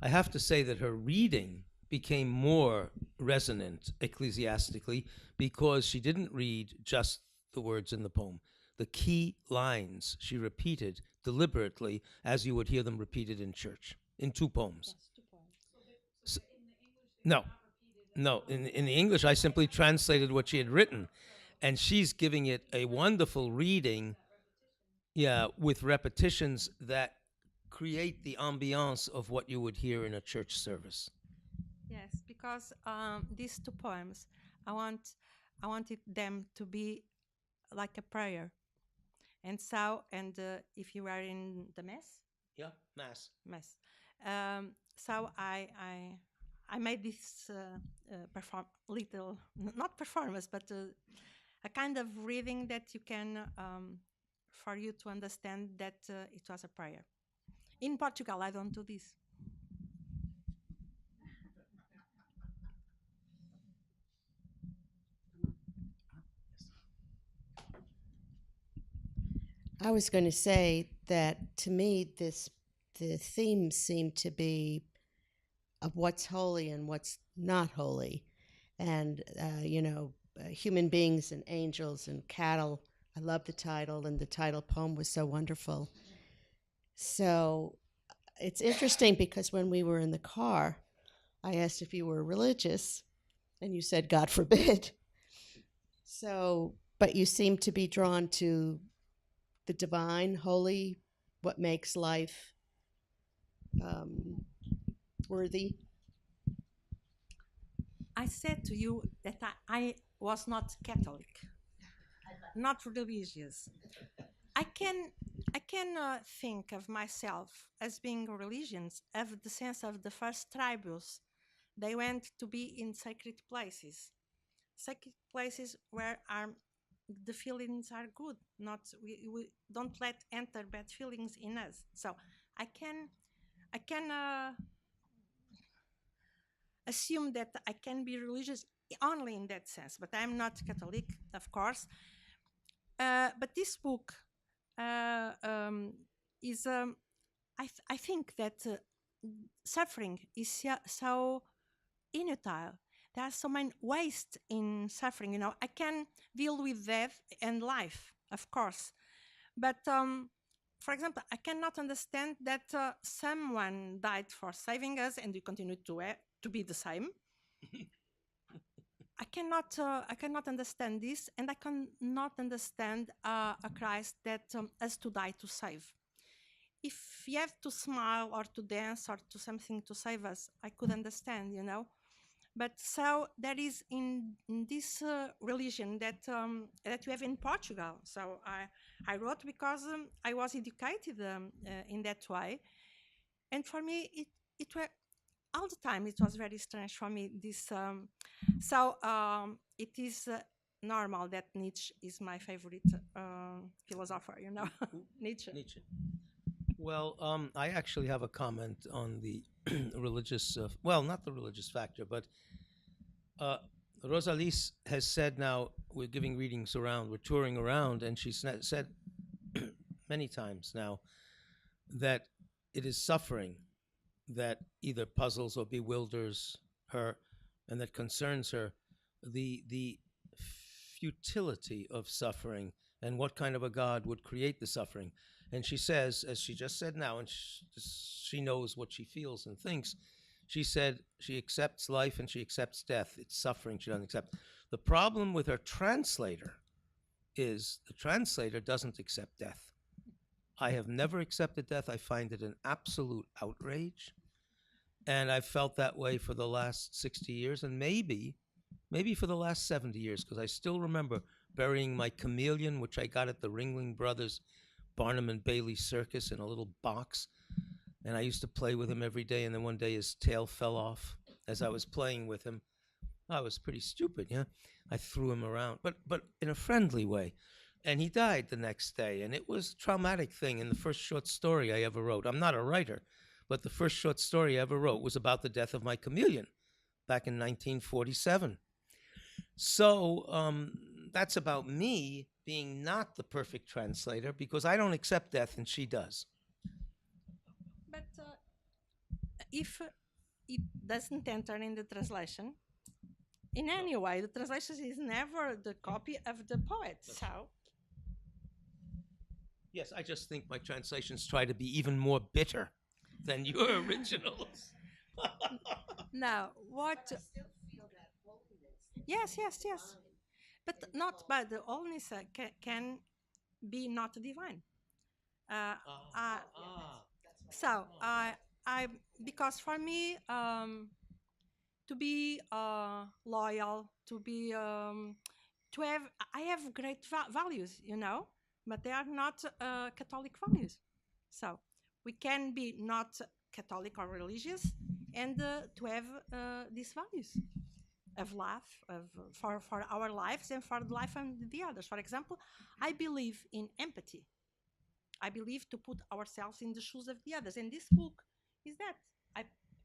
I have to say that her reading became more resonant ecclesiastically because she didn't read just the words in the poem. The key lines she repeated deliberately as you would hear them repeated in church in 2 poems. No. In the English, I simply translated what she had written, and she's giving it a wonderful reading, with repetitions that create the ambiance of what you would hear in a church service. Yes, because these 2 poems, I wanted them to be like a prayer. And so, if you are in the mass, mass. So I made this not performance, but a kind of reading that you can, for you to understand that it was a prayer. In Portugal, I don't do this. I was going to say that to me, the themes seem to be of what's holy and what's not holy, and human beings and angels and cattle. I love the title, and the title poem was so wonderful. So it's interesting because when we were in the car, I asked if you were religious, and you said, God forbid. So, but you seem to be drawn to the divine, holy, what makes life worthy. I said to you that I was not Catholic, not religious. I can think of myself as being religious, of the sense of the first tribes. They went to be in sacred places where the feelings are good. Not we don't let enter bad feelings in us. So I can assume that I can be religious only in that sense, but I'm not Catholic, of course. But this book is, I think that suffering is so inutile. There are so many waste in suffering. You know, I can deal with death and life, of course, but for example, I cannot understand that someone died for saving us, and we continue to be the same. I cannot understand this, and I cannot understand a Christ that has to die to save. If you have to smile or to dance or to something to save us, I could understand, you know. But so that is in this religion that that you have in Portugal. So I wrote because I was educated in that way, and for me it were all the time it was very strange for me. This it is normal that Nietzsche is my favorite philosopher. You know, Nietzsche. Nietzsche. Well, I actually have a comment on the religious, well, not the religious factor, but Rosa Alice has said now, we're giving readings around, we're touring around, and she's said many times now that it is suffering that either puzzles or bewilders her and that concerns her, the futility of suffering and what kind of a God would create the suffering. And she says, as she just said now, and she knows what she feels and thinks, she said she accepts life and she accepts death. It's suffering she doesn't accept. The problem with her translator is the translator doesn't accept death. I have never accepted death. I find it an absolute outrage. And I've felt that way for the last 60 years and maybe for the last 70 years, because I still remember burying my chameleon, which I got at the Ringling Brothers Barnum and Bailey Circus in a little box. And I used to play with him every day. And then one day his tail fell off as I was playing with him. I was pretty stupid, yeah. I threw him around, but in a friendly way. And he died the next day. And it was a traumatic thing. And the first short story I ever wrote, I'm not a writer, but the first short story I ever wrote was about the death of my chameleon back in 1947. So that's about me being not the perfect translator because I don't accept death and she does. But if it doesn't enter in the translation, in any way, the translation is never the copy of the poet. So, yes, I just think my translations try to be even more bitter than your originals. now what? I still feel that holiness. Yes. But not by the holiness can be not divine. So I because for me to be loyal, to be to have I have great values, you know, but they are not Catholic values. So we can be not Catholic or religious and to have these values of life, for our lives and for the life of the others. For example, I believe in empathy. I believe to put ourselves in the shoes of the others. And this book is that.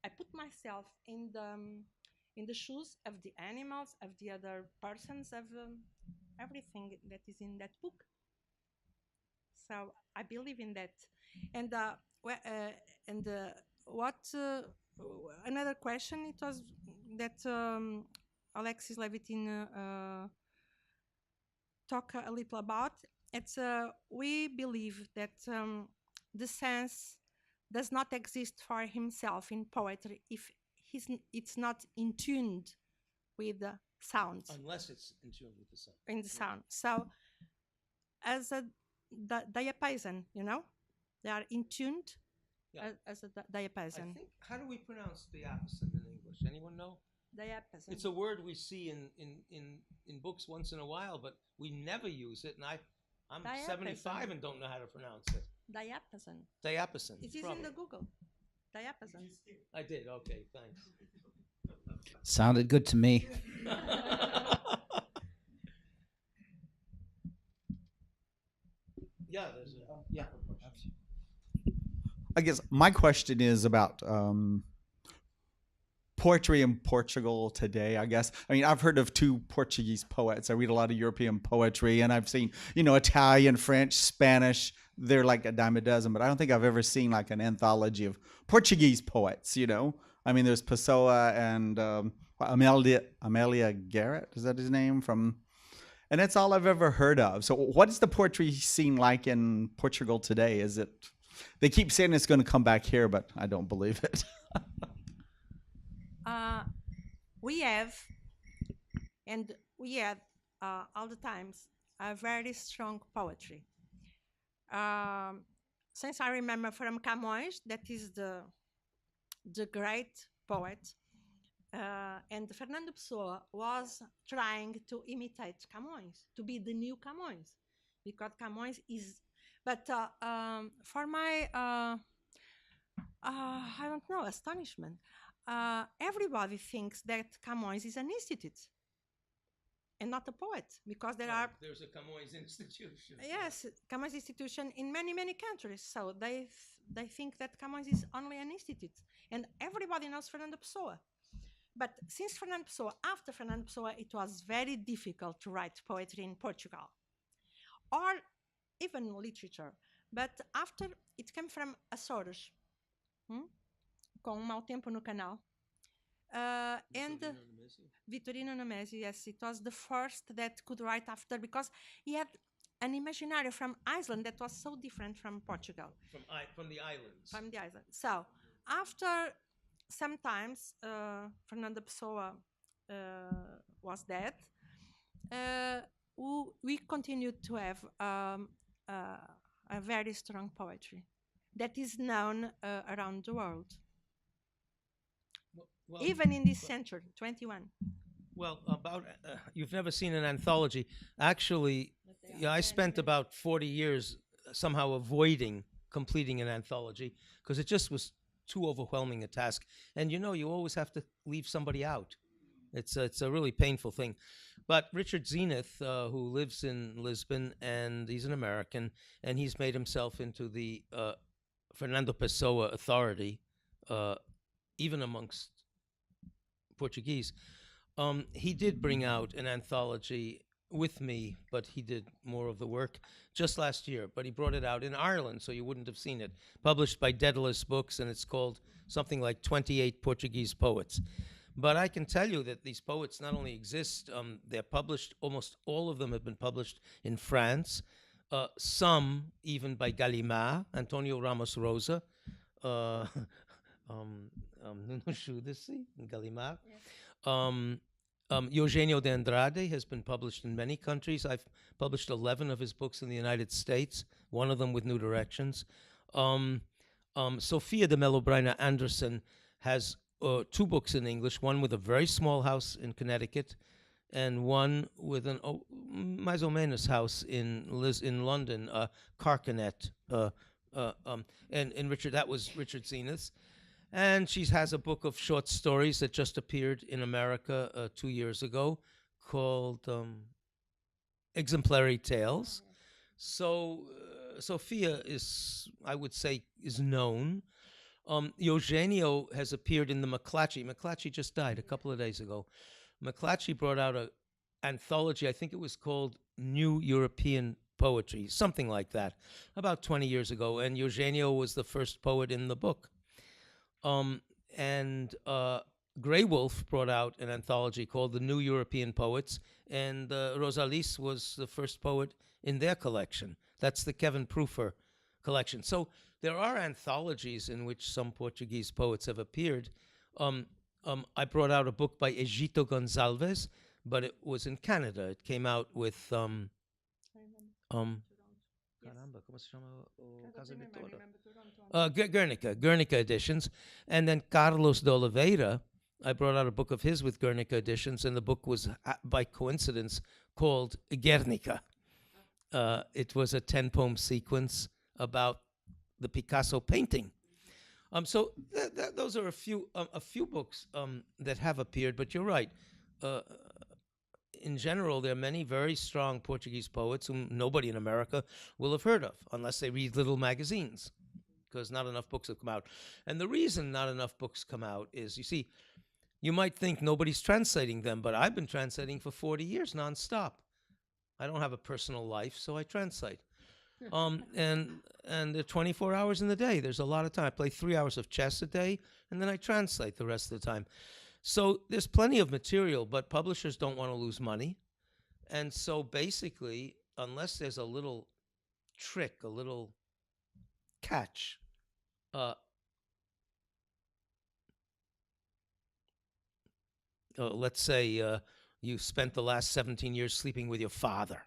I put myself in the shoes of the animals, of the other persons, of everything that is in that book. So I believe in that. And what another question it was that Alexis Levitin talk a little about. It's we believe that the sense does not exist for himself in poetry if it's not in tune with the sound. Unless it's in tune with the sound. In the sound. So as a diapason, you know, they are in tune as a diapason. I think, how do we pronounce diapason in English? Anyone know? Diapason. It's a word we see in books once in a while, but we never use it, and I'm Diapason. 75 and don't know how to pronounce it. Diapason. Diapason. It is in the Google. Diapason. I did. Okay, thanks. Sounded good to me. Yeah, there's a I guess my question is about poetry in Portugal today, I guess. I mean, I've heard of two Portuguese poets. I read a lot of European poetry, and I've seen, Italian, French, Spanish. They're like a dime a dozen, but I don't think I've ever seen like an anthology of Portuguese poets, I mean, there's Pessoa and Amelia Garrett, is that his name? And that's all I've ever heard of. So what is the poetry scene like in Portugal today? They keep saying it's going to come back here, but I don't believe it. We have all the times a very strong poetry. Since I remember from Camões, that is the great poet, and Fernando Pessoa was trying to imitate Camões, to be the new Camões, because Camões is. But for my, I don't know, astonishment, everybody thinks that Camões is an institute and not a poet, because there's a Camões institution. Yes, Camões institution in many countries. So they think that Camões is only an institute, and everybody knows Fernando Pessoa. But since Fernando Pessoa, after Fernando Pessoa, it was very difficult to write poetry in Portugal, or even literature. But after, it came from Açores, com Mau Tempo no Canal. And Vitorino Nemésio, yes, it was the first that could write after, because he had an imaginary from Iceland that was so different from Portugal. From the islands. From the island. So after sometimes Fernando Pessoa was dead, we continued to have a very strong poetry that is known around the world. Well, even in this century, 21. Well, you've never seen an anthology. Actually, I spent about 40 years somehow avoiding completing an anthology because it just was too overwhelming a task. And you always have to leave somebody out. It's a really painful thing. But Richard Zenith, who lives in Lisbon, and he's an American, and he's made himself into the Fernando Pessoa authority, even amongst Portuguese. He did bring out an anthology with me, but he did more of the work just last year. But he brought it out in Ireland, so you wouldn't have seen it. Published by Daedalus Books, and it's called something like 28 Portuguese Poets. But I can tell you that these poets not only exist, they're published, almost all of them have been published in France, some even by Gallimard, Antonio Ramos Rosa, Nuno Judici, Gallimard. Eugenio de Andrade has been published in many countries. I've published 11 of his books in the United States, one of them with New Directions. Sophia de Mello-Braina Anderson has 2 books in English, one with a very small house in Connecticut and one with an mais ou menos house in London, Carcanet. And Richard, that was Richard Zenith's. And she has a book of short stories that just appeared in America 2 years ago called Exemplary Tales. So Sophia is, I would say, is known. Eugenio has appeared in the McClatchy. McClatchy just died a couple of days ago. McClatchy brought out an anthology, I think it was called New European Poetry, something like that, about 20 years ago. And Eugenio was the first poet in the book. Grey Wolf brought out an anthology called The New European Poets, and Rosa Alice was the first poet in their collection. That's the Kevin Proofer collection. So there are anthologies in which some Portuguese poets have appeared. I brought out a book by Egito Gonçalves, but it was in Canada. It came out with Caramba, como se chama o Casa Editora? Guernica Editions. And then Carlos de Oliveira, I brought out a book of his with Guernica Editions, and the book was, by coincidence, called Guernica. It was a 10-poem sequence about the Picasso painting. So those are a few books that have appeared, but you're right. In general, there are many very strong Portuguese poets whom nobody in America will have heard of unless they read little magazines, because not enough books have come out. And the reason not enough books come out is, you see, You might think nobody's translating them, but I've been translating for 40 years nonstop. I don't have a personal life, so I translate. And there are 24 hours in the day. There's a lot of time. I play 3 hours of chess a day, and then I translate the rest of the time. So there's plenty of material, but publishers don't want to lose money. And so basically, unless there's a little trick, a little catch, let's say you spent the last 17 years sleeping with your father,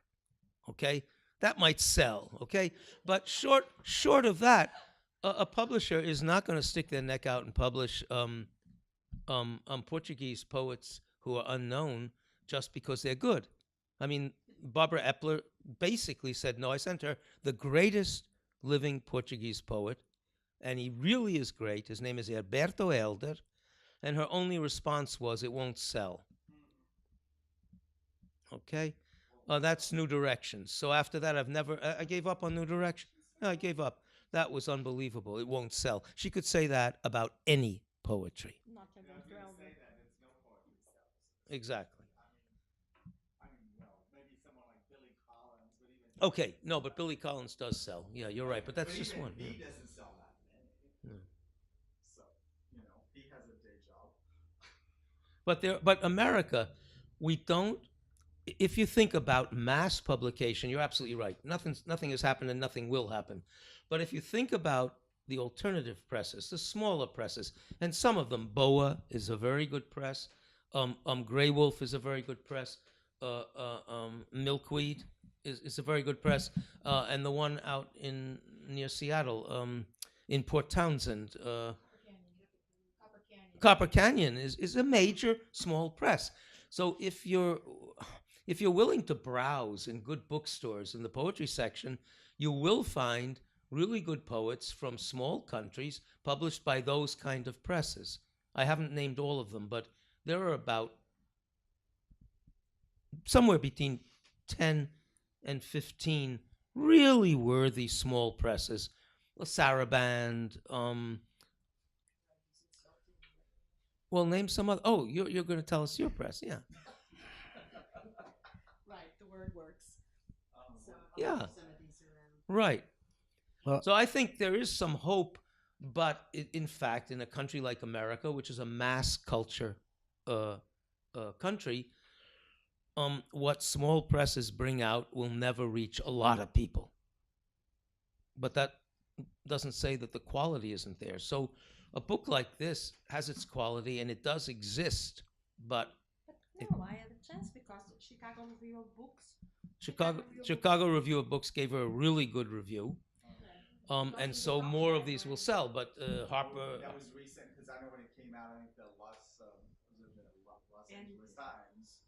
okay? That might sell, okay? But short of that, a publisher is not going to stick their neck out and publish Portuguese poets who are unknown just because they're good. I mean, Barbara Epler basically said, no, I sent her the greatest living Portuguese poet, and he really is great. His name is Alberto Helder, and her only response was, it won't sell. Okay? That's New Directions. So after that, I gave up on New Direction. No, I gave up. That was unbelievable. It won't sell. She could say that about any poetry. Not Alberto Helder. Exactly. I mean, well, maybe someone like Billy Collins, but even Okay, no, but Billy Collins does sell. Yeah, you're right, but that's just one. he Yeah. doesn't sell that many. Yeah. So, he has a day job. But America, we don't. If you think about mass publication, you're absolutely right. Nothing has happened and nothing will happen. But if you think about the alternative presses, the smaller presses, and some of them, BOA is a very good press. Grey Wolf is a very good press. Milkweed is a very good press. And the one out near Seattle, in Port Townsend, Copper Canyon is a major small press. So if you're willing to browse in good bookstores in the poetry section, you will find really good poets from small countries published by those kind of presses. I haven't named all of them, but there are about somewhere between 10 and 15 really worthy small presses. Saraband, well, name some other. Oh, you're going to tell us your press, yeah. Right, the word works. Yeah. Right. Well- So I think there is some hope, but in fact, in a country like America, which is a mass culture country, what small presses bring out will never reach a lot of people. But that doesn't say that the quality isn't there. So a book like this has its quality, and it does exist, but No, I had a chance because Chicago Review of Books. Chicago Review of Books gave her a really good review. And so more of these will sell, but Harper. That was recent because I know when it came out, I think the Los Angeles Times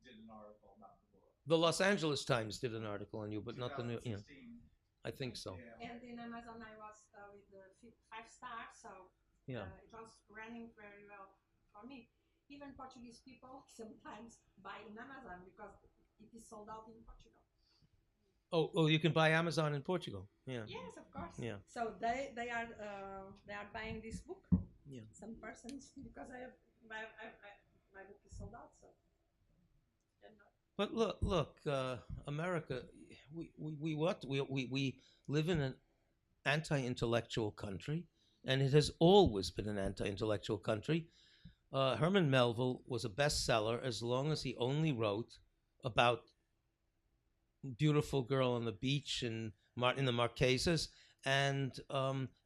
did an article about the book. The Los Angeles Times did an article on you, but not the New. Yeah, 2016. I think so. Yeah. And in Amazon, I was with the 5 stars, so Yeah. it was running very well for me. Even Portuguese people sometimes buy in Amazon because it is sold out in Portugal. Oh, you can buy Amazon in Portugal. Yeah. Yes, of course. Yeah. So they are buying this book. Yeah. Some persons because I have my book is sold out. So. But look, America, we live in an anti-intellectual country, and it has always been an anti-intellectual country. Herman Melville was a bestseller as long as he only wrote about beautiful girl on the beach in the Marquesas and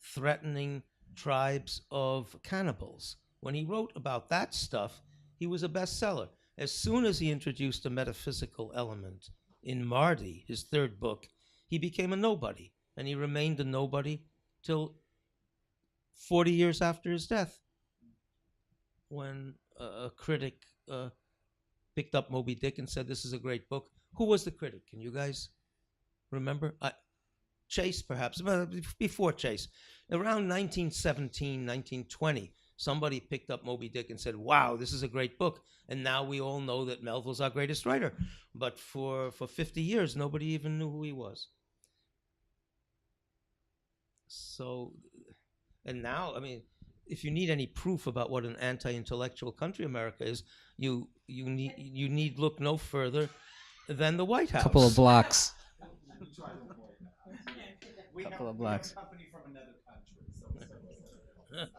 threatening tribes of cannibals. When he wrote about that stuff, he was a bestseller. As soon as he introduced a metaphysical element in Mardi, his third book, he became a nobody, and he remained a nobody till 40 years after his death, when a critic picked up Moby Dick and said, this is a great book. Who was the critic? Can you guys remember? Chase, perhaps, before Chase. Around 1917, 1920, somebody picked up Moby Dick and said, wow, this is a great book. And now we all know that Melville's our greatest writer. But for 50 years, nobody even knew who he was. So, and now, I mean, if you need any proof about what an anti-intellectual country America is, you need look no further than the White House. Couple of blocks. We Couple have, of blocks. We have company from another country.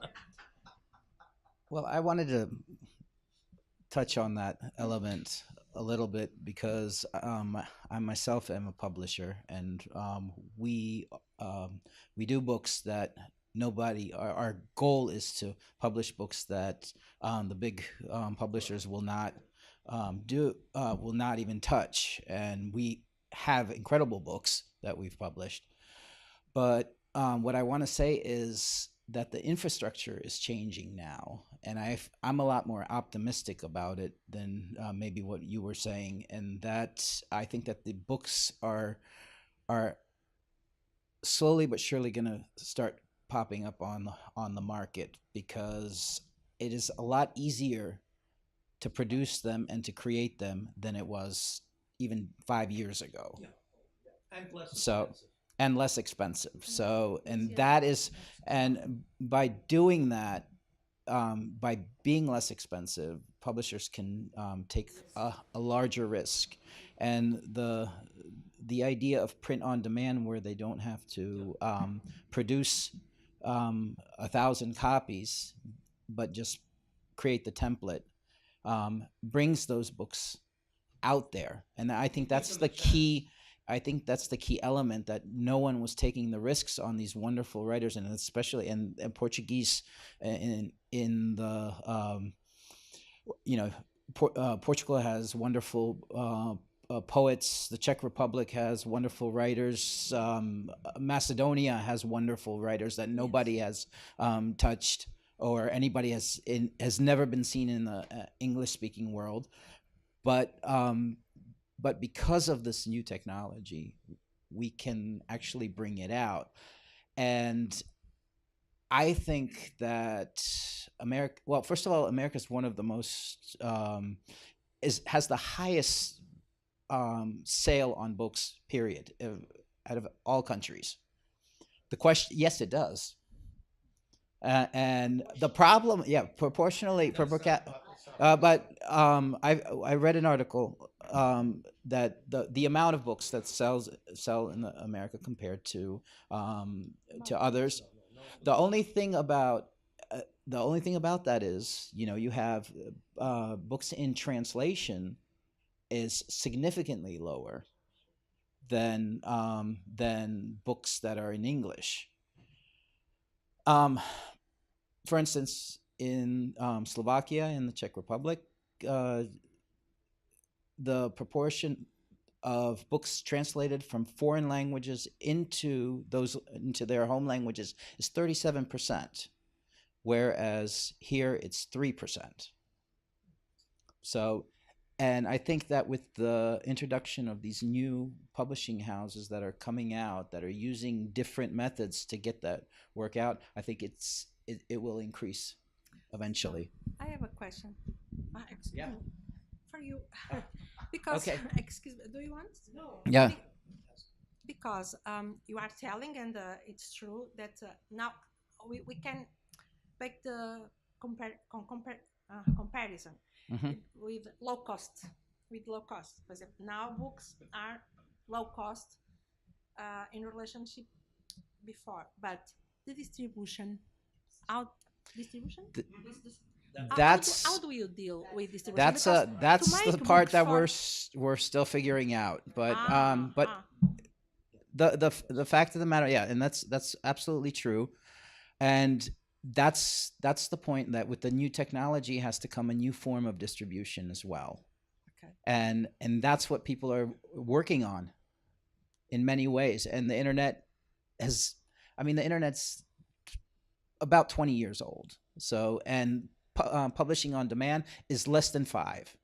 Well, I wanted to touch on that element a little bit because I myself am a publisher, and we do books that nobody. Our goal is to publish books that the big publishers will not will not even touch, and we have incredible books that we've published. But what I want to say is that the infrastructure is changing now, and I'm a lot more optimistic about it than maybe what you were saying, and that I think that the books are slowly but surely going to start popping up on the market, because it is a lot easier to produce them and to create them than it was even 5 years ago. Yeah. And less So. expensive. And less expensive. So, and that is, and by doing that, by being less expensive, publishers can take a larger risk. And the idea of print on demand, where they don't have to produce 1,000 copies, but just create the template, brings those books out there. And I think that's the key. I think that's the key element, that no one was taking the risks on these wonderful writers, and especially in Portuguese, in the Portugal has wonderful poets. The Czech Republic has wonderful writers. Macedonia has wonderful writers that nobody has touched, or anybody has never been seen in the English-speaking world, but because of this new technology, we can actually bring it out. And I think that America, well, first of all, America is one of the most, has the highest sale on books, period, out of all countries. The question, yes, it does. And the problem, yeah, proportionally, per capita. But I read an article that the amount of books that sell in America compared to others, the only thing about that is, you have books in translation is significantly lower than books that are in English. For instance, in Slovakia and the Czech Republic, the proportion of books translated from foreign languages into their home languages is 37%, whereas here it's 3%. So, and I think that with the introduction of these new publishing houses that are coming out, that are using different methods to get that work out, I think it will increase eventually. I have a question. Excuse Yeah. me. For you, because Okay. excuse me, do you want? No. Yeah. Because you are telling, and it's true that now we can make the comparison with low cost. For example, now books are low cost in relationship before, but the distribution. How do you deal with distribution? That's the part that we're still figuring out. But the fact of the matter, yeah, and that's absolutely true, and that's the point, that with the new technology has to come a new form of distribution as well. Okay. And that's what people are working on in many ways. And the internet's about 20 years old. So, and publishing on demand is less than 5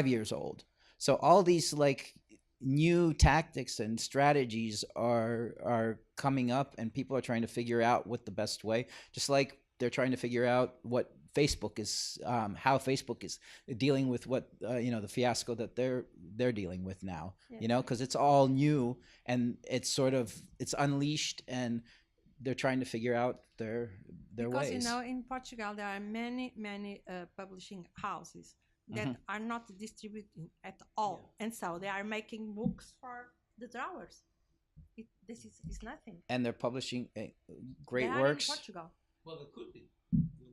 years old. So all these like new tactics and strategies are coming up, and people are trying to figure out what the best way, just like they're trying to figure out what Facebook is, how Facebook is dealing with what, the fiasco that they're dealing with now, because it's all new, and it's unleashed, and they're trying to figure out their Because ways. you know, in Portugal there are many publishing houses that are not distributing at all, and so they are making books for the drawers. This is nothing. And they're publishing great They are works. in Portugal Well, it could be.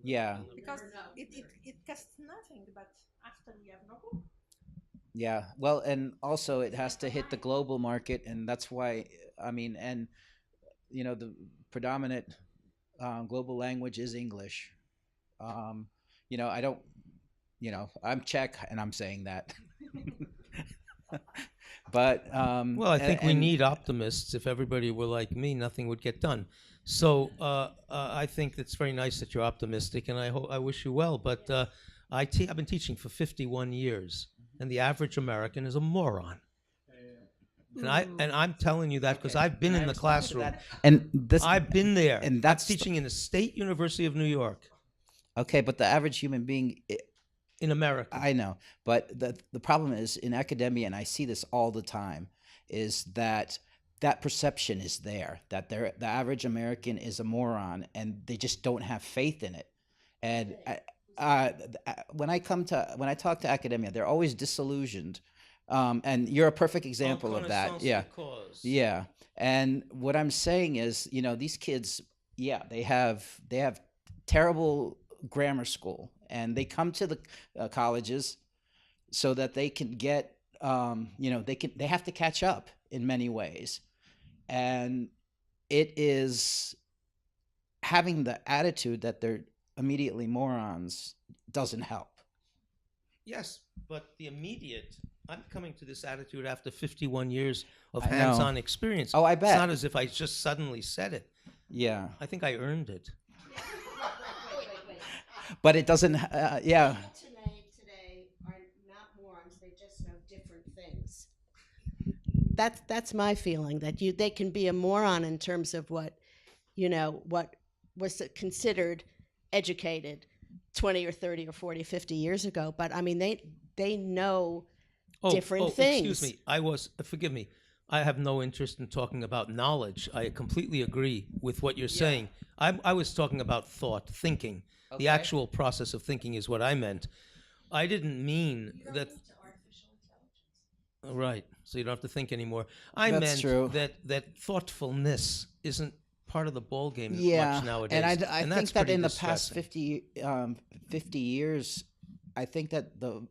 Yeah. because it costs nothing, but after we have no book. Yeah. Well, and also it has to hit the global market, and that's why, I mean, and you know, the predominant global language is English. You know, I don't, you know, I'm Czech and I'm saying that. But Well, I think we need optimists. If everybody were like me, nothing would get done. So I think it's very nice that you're optimistic, and I wish you well. But I've been teaching for 51 years, and the average American is a moron. And I'm telling you that because I've been in the classroom. And this, I've been there. and that's I'm teaching in the State University of New York okay, but the average human being, in America. I know, but the problem is in academia, and I see this all the time, is that perception is there, that the average American is a moron, and they just don't have faith in it. And when I talk to academia, they're always disillusioned, and you're a perfect example of that. Yeah, yeah. And what I'm saying is, you know, these kids, yeah, they have terrible grammar school, and they come to the colleges so that they can get, you know, they have to catch up in many ways, and it is having the attitude that they're immediately morons doesn't help. Yes, but the immediate, I'm coming to this attitude after 51 years of I know. hands-on experience. Oh, I bet. It's not as if I just suddenly said it. Yeah, I think I earned it. but it doesn't. Yeah. Today are not morons; they just know different things. That's my feeling, that they can be a moron in terms of what, you know, what was considered educated 20 or 30 or 40, 50 years ago. But I mean, they know different things. Excuse me. Forgive me. I have no interest in talking about knowledge. I completely agree with what you're saying. I was talking about thought, thinking. Okay. The actual process of thinking is what I meant. I didn't mean that. Right. So you don't have to think anymore. I That's meant true. that thoughtfulness isn't part of the ball game Yeah, much nowadays. and I that's think that pretty in the past distressing. 50 years, I think that the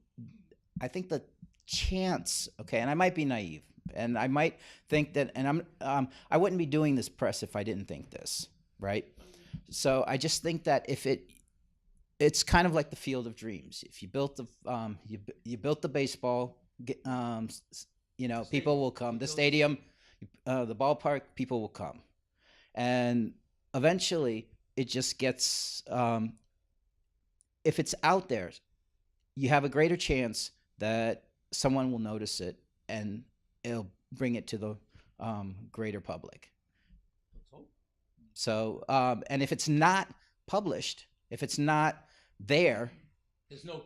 chance, okay, and I might be naive, and I might think that, and I wouldn't be doing this press if I didn't think this, right? So I just think that if it's kind of like the Field of Dreams. If you built you built the baseball, you know, people will come. The stadium, the ballpark, people will come. And eventually it just gets, if it's out there, you have a greater chance that someone will notice it and it'll bring it to the greater public. So, and if it's not published, if it's not there, There's no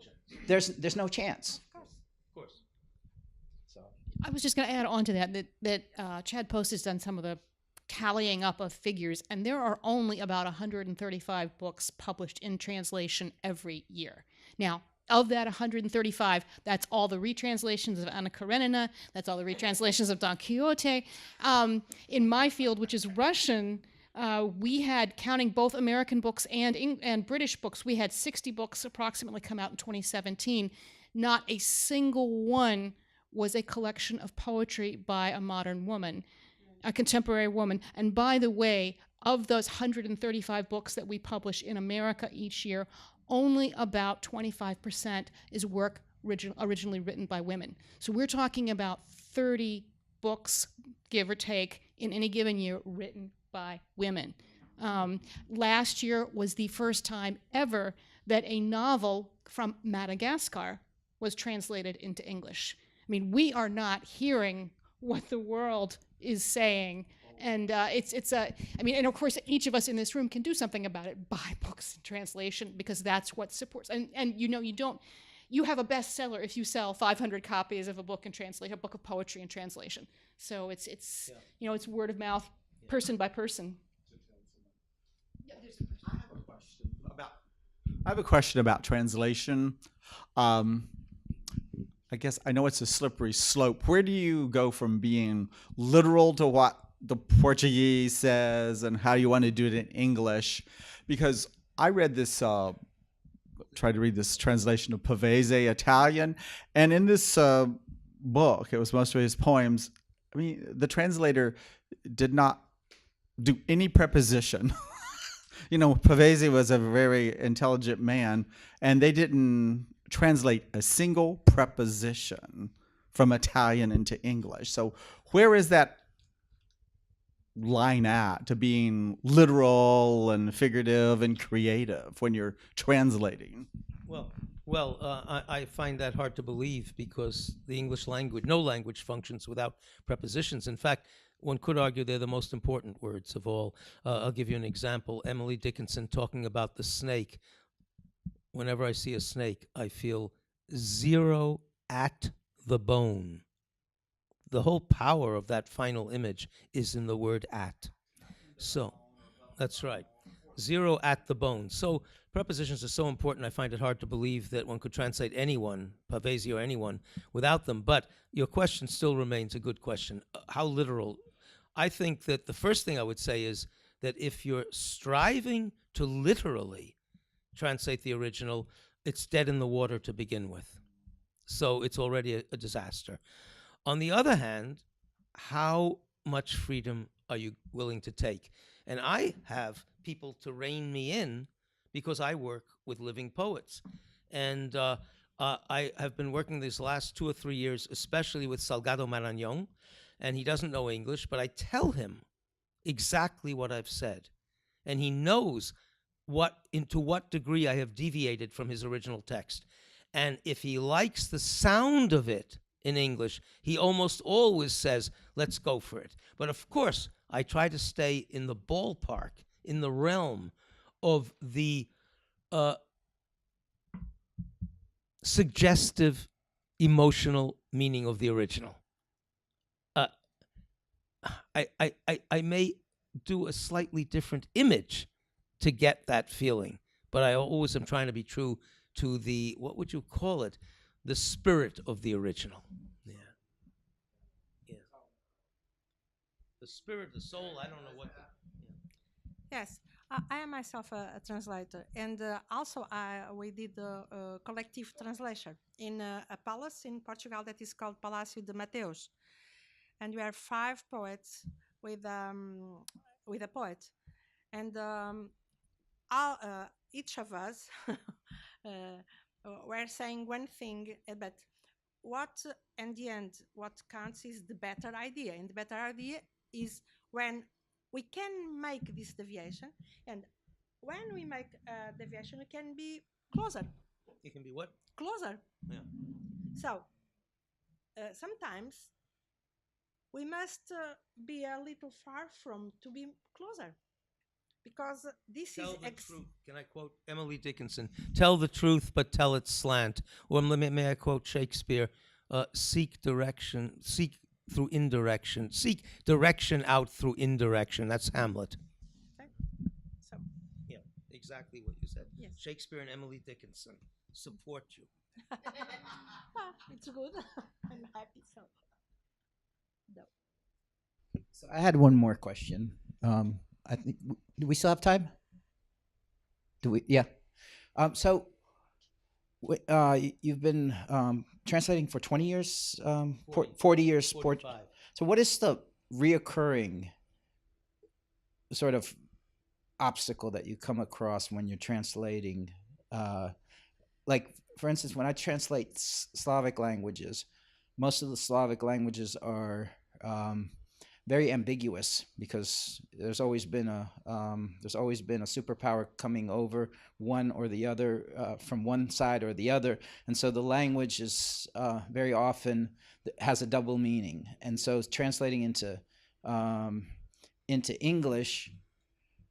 chance. there's no chance. Of course. So I was just going to add on to that Chad Post has done some of the tallying up of figures, and there are only about 135 books published in translation every year. Now, of that 135, that's all the retranslations of Anna Karenina, that's all the retranslations of Don Quixote. In my field, which is Russian, we had, counting both American books and British books, we had 60 books approximately come out in 2017. Not a single one was a collection of poetry by a modern woman, a contemporary woman. And by the way, of those 135 books that we publish in America each year, only about 25% is work originally written by women. So we're talking about 30 books, give or take, in any given year written by women. Last year was the first time ever that a novel from Madagascar was translated into English. I mean, we are not hearing what the world is saying. And and of course, each of us in this room can do something about it, buy books in translation, because that's what supports. And you know, you have a bestseller if you sell 500 copies of a book in translation, a book of poetry in translation. So it's you know, it's word of mouth, person by person. I have a question about translation. I guess I know it's a slippery slope. Where do you go from being literal to what the Portuguese says, and how you want to do it in English? Because I read this, tried to read this translation of Poesia Italian, and in this book, it was most of his poems. I mean, the translator did not do any preposition. You know, Poesia was a very intelligent man, and they didn't translate a single preposition from Italian into English. So where is that line at to being literal and figurative and creative when you're translating? I find that hard to believe, because the English language, no language functions without prepositions. In fact, one could argue they're the most important words of all. I'll give you an example. Emily Dickinson talking about the snake. Whenever I see a snake, I feel zero at the bone. The whole power of that final image is in the word at. So, that's right. Zero at the bone. So prepositions are so important, I find it hard to believe that one could translate anyone, Poesia or anyone, without them. But your question still remains a good question. How literal? I think that the first thing I would say is that if you're striving to literally translate the original, it's dead in the water to begin with. So it's already a disaster. On the other hand, how much freedom are you willing to take? And I have people to rein me in because I work with living poets. And I have been working these last 2 or 3 years, especially with Salgado Marañón, and he doesn't know English, but I tell him exactly what I've said. And he knows to what degree I have deviated from his original text. And if he likes the sound of it in English, he almost always says, let's go for it. But of course, I try to stay in the ballpark, in the realm of the suggestive, emotional meaning of the original. I may do a slightly different image to get that feeling, but I always am trying to be true to the, what would you call it, the spirit of the original. Yeah. The spirit, the soul, I don't know what. Yes, I am myself a translator, and also we did a collective translation in a palace in Portugal that is called Palácio de Mateus, and we are 5 poets with a poet, and each of us were saying one thing, but what, in the end, what counts is the better idea, and the better idea is when we can make this deviation, and when we make a deviation, we can be closer. It can be what? Closer. Yeah. So, sometimes we must be a little far from to be closer, because this Tell is the truth. Can I quote Emily Dickinson? Tell the truth, but tell it slant. Or may I quote Shakespeare? Seek direction, seek through indirection. Seek direction out through indirection. That's Hamlet. Okay. So, yeah, exactly what you said. Yes. Shakespeare and Emily Dickinson support you. It's good. I'm happy. So, no. So I had one more question. I think do we still have time? Do we? Yeah. So you've been translating for 20 years, 40 years. 45. So what is the reoccurring sort of obstacle that you come across when you're translating? Like, for instance, when I translate Slavic languages, most of the Slavic languages are very ambiguous, because there's always been a superpower coming over one or the other, from one side or the other, and so the language is very often has a double meaning. And so translating into English,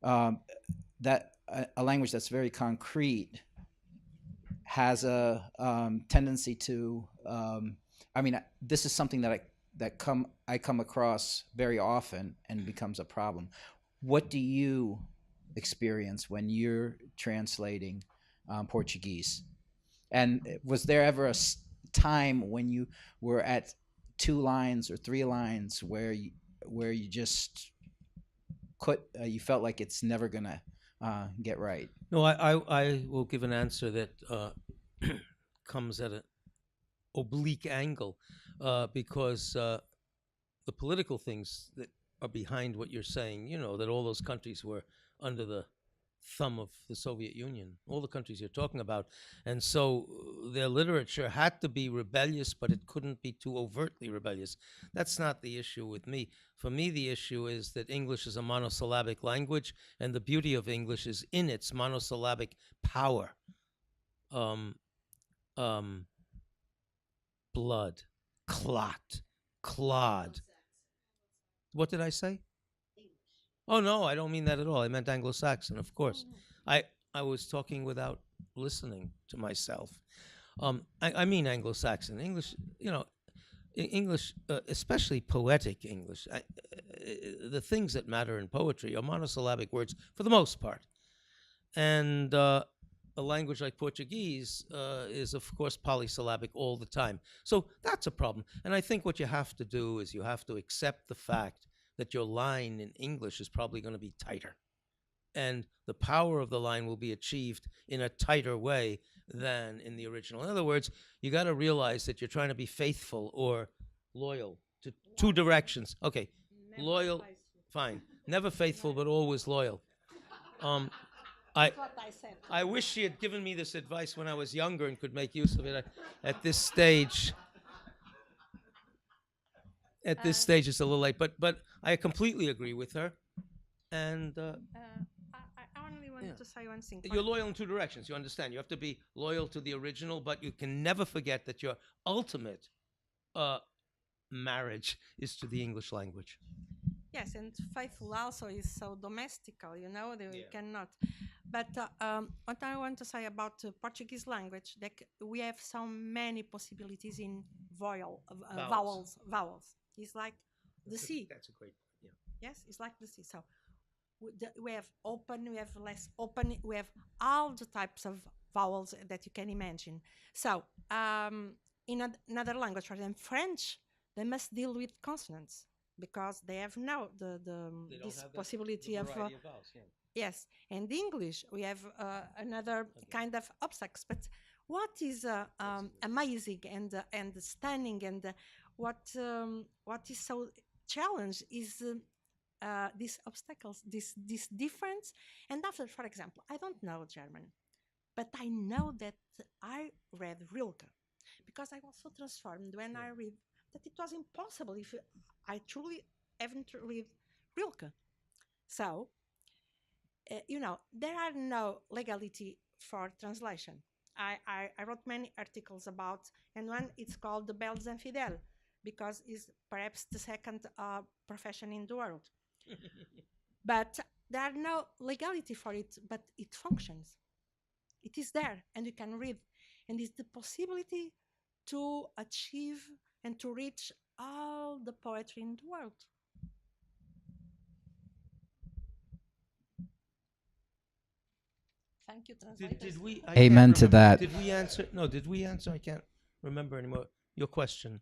that a language that's very concrete has a tendency to. I mean, this is something that I come across very often and becomes a problem. What do you experience when you're translating Portuguese? And was there ever a time when you were at 2 lines or 3 lines where you just you felt like it's never gonna get right? No, I will give an answer that comes at an oblique angle, because the political things that are behind what you're saying, that all those countries were under the thumb of the Soviet Union, all the countries you're talking about. And so their literature had to be rebellious, but it couldn't be too overtly rebellious. That's not the issue with me. For me, the issue is that English is a monosyllabic language, and the beauty of English is in its monosyllabic power. Blood, clot, clod. What did I say? Oh, no, I don't mean that at all. I meant Anglo-Saxon, of course. I was talking without listening to myself. I mean Anglo-Saxon. English, English, especially poetic English, the things that matter in poetry are monosyllabic words for the most part. And a language like Portuguese is, of course, polysyllabic all the time. So that's a problem. And I think what you have to do is you have to accept the fact that your line in English is probably going to be tighter. And the power of the line will be achieved in a tighter way than in the original. In other words, you got to realize that you're trying to be faithful or loyal to 2 directions. Okay, never loyal, fine. Never faithful, but always loyal. I wish she had given me this advice when I was younger and could make use of it. At this stage, it's a little late, but I completely agree with her. And I only wanted to say one thing. You're loyal in 2 directions. You understand? You have to be loyal to the original, but you can never forget that your ultimate marriage is to the English language. Yes, and faithful also is so domestical, we cannot. But what I want to say about the Portuguese language, that we have so many possibilities in vowels. It's like the sea. That's a great point, yeah. Yes, it's like the sea. So we have open, we have less open, we have all the types of vowels that you can imagine. So in another language, for example, French, they must deal with consonants because they have now this possibility of vowels, yeah. Yes, and English, we have another kind of obstacles. But what is amazing and stunning and what is so challenge is these obstacles, this difference. And after, for example, I don't know German, but I know that I read Rilke because I was so transformed when I read that it was impossible if I truly haven't read Rilke. So, there are no legality for translation. I wrote many articles about, and one it's called the Bells and Fidel, because it's perhaps the second profession in the world. But there are no legality for it, but it functions. It is there, and you can read. And it's the possibility to achieve and to reach all the poetry in the world. Thank you, translators. Did we? Amen to that. Did we answer? No, did we answer? I can't remember anymore. Your question.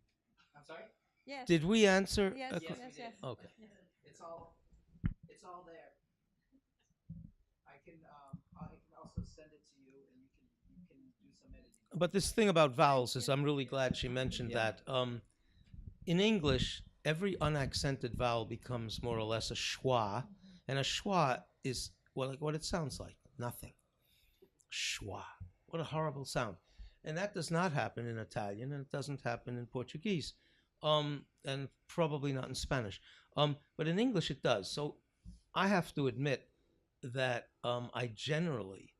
I'm sorry? Yes. Did we answer? Yes, yes. Okay. Yes. It's all there. I can also send it to you, and you can do some editing. But this thing about vowels is, I'm really glad she mentioned that. In English, every unaccented vowel becomes more or less a schwa, and a schwa is like what it sounds like, nothing. Schwa. What a horrible sound. And that does not happen in Italian, and it doesn't happen in Portuguese, and probably not in Spanish. But in English it does. So I have to admit that I generally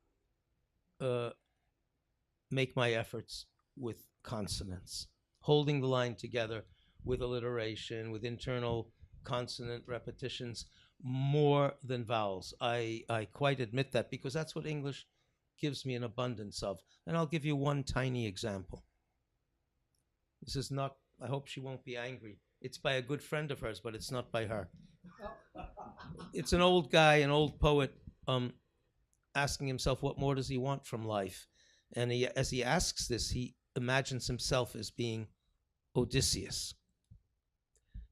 make my efforts with consonants, holding the line together with alliteration, with internal consonant repetitions, more than vowels. I quite admit that, because that's what English gives me an abundance of. And I'll give you one tiny example. This is not, I hope she won't be angry. It's by a good friend of hers, but it's not by her. It's an old guy, an old poet asking himself, what more does he want from life? And as he asks this, he imagines himself as being Odysseus.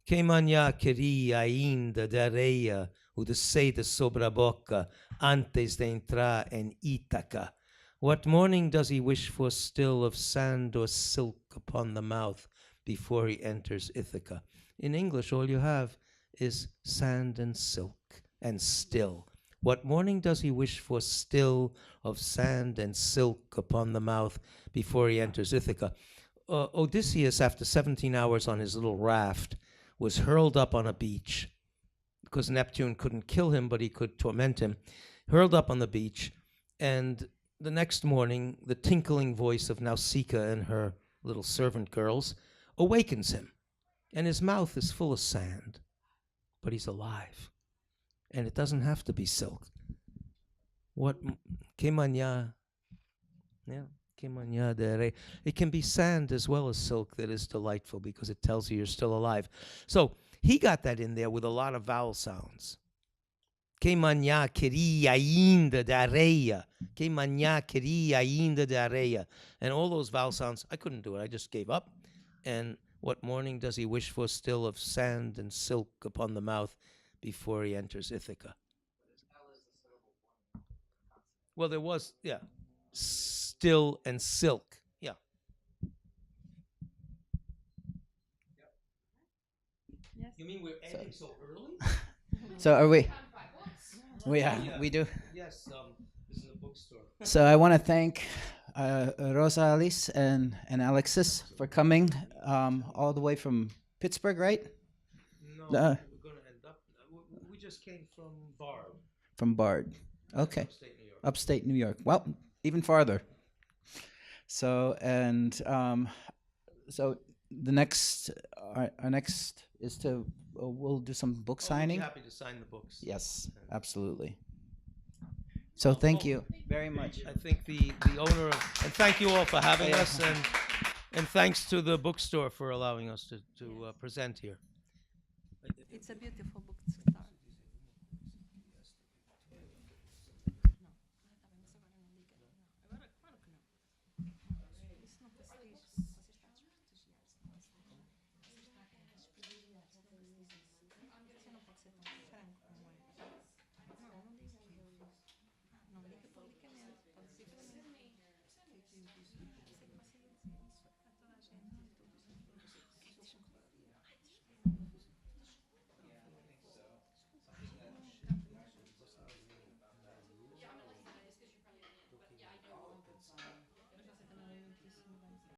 Que manhã queria ainda de areia o de seda sobre a boca antes de entrar em Ítaca? What morning does he wish for still of sand or silk upon the mouth before he enters Ithaca? In English, all you have is sand and silk and still. What morning does he wish for still of sand and silk upon the mouth before he enters Ithaca? Odysseus, after 17 hours on his little raft, was hurled up on a beach because Neptune couldn't kill him, but he could torment him. Hurled up on the beach, and the next morning, the tinkling voice of Nausicaa and her little servant girls awakens him, and his mouth is full of sand, but he's alive. And it doesn't have to be silk. What que manhã? Yeah, que manhã de areia. It can be sand as well as silk that is delightful because it tells you you're still alive. So he got that in there with a lot of vowel sounds. Que manhã queria ainda de areia. Que manhã queria ainda de areia. And all those vowel sounds, I couldn't do it. I just gave up. And what morning does he wish for still of sand and silk upon the mouth before he enters Ithaca? Well, there was, yeah, still and silk, yeah. Yes. You mean we're ending so early? So are we? Yeah. We do. Yes, this is a bookstore. So I want to thank Rosa Alice and Alexis for coming all the way from Pittsburgh, right? No, we're going to end up. We just came from Bard. From Bard. Okay. Upstate New York. Upstate New York. Well, even farther. So so the next our next is to we'll do some book signing. We'll be happy to sign the books. Yes, absolutely. So thank you very much. I think the owner of, and thank you all for having us, and thanks to the bookstore for allowing us to present here. It's a beautiful book to start.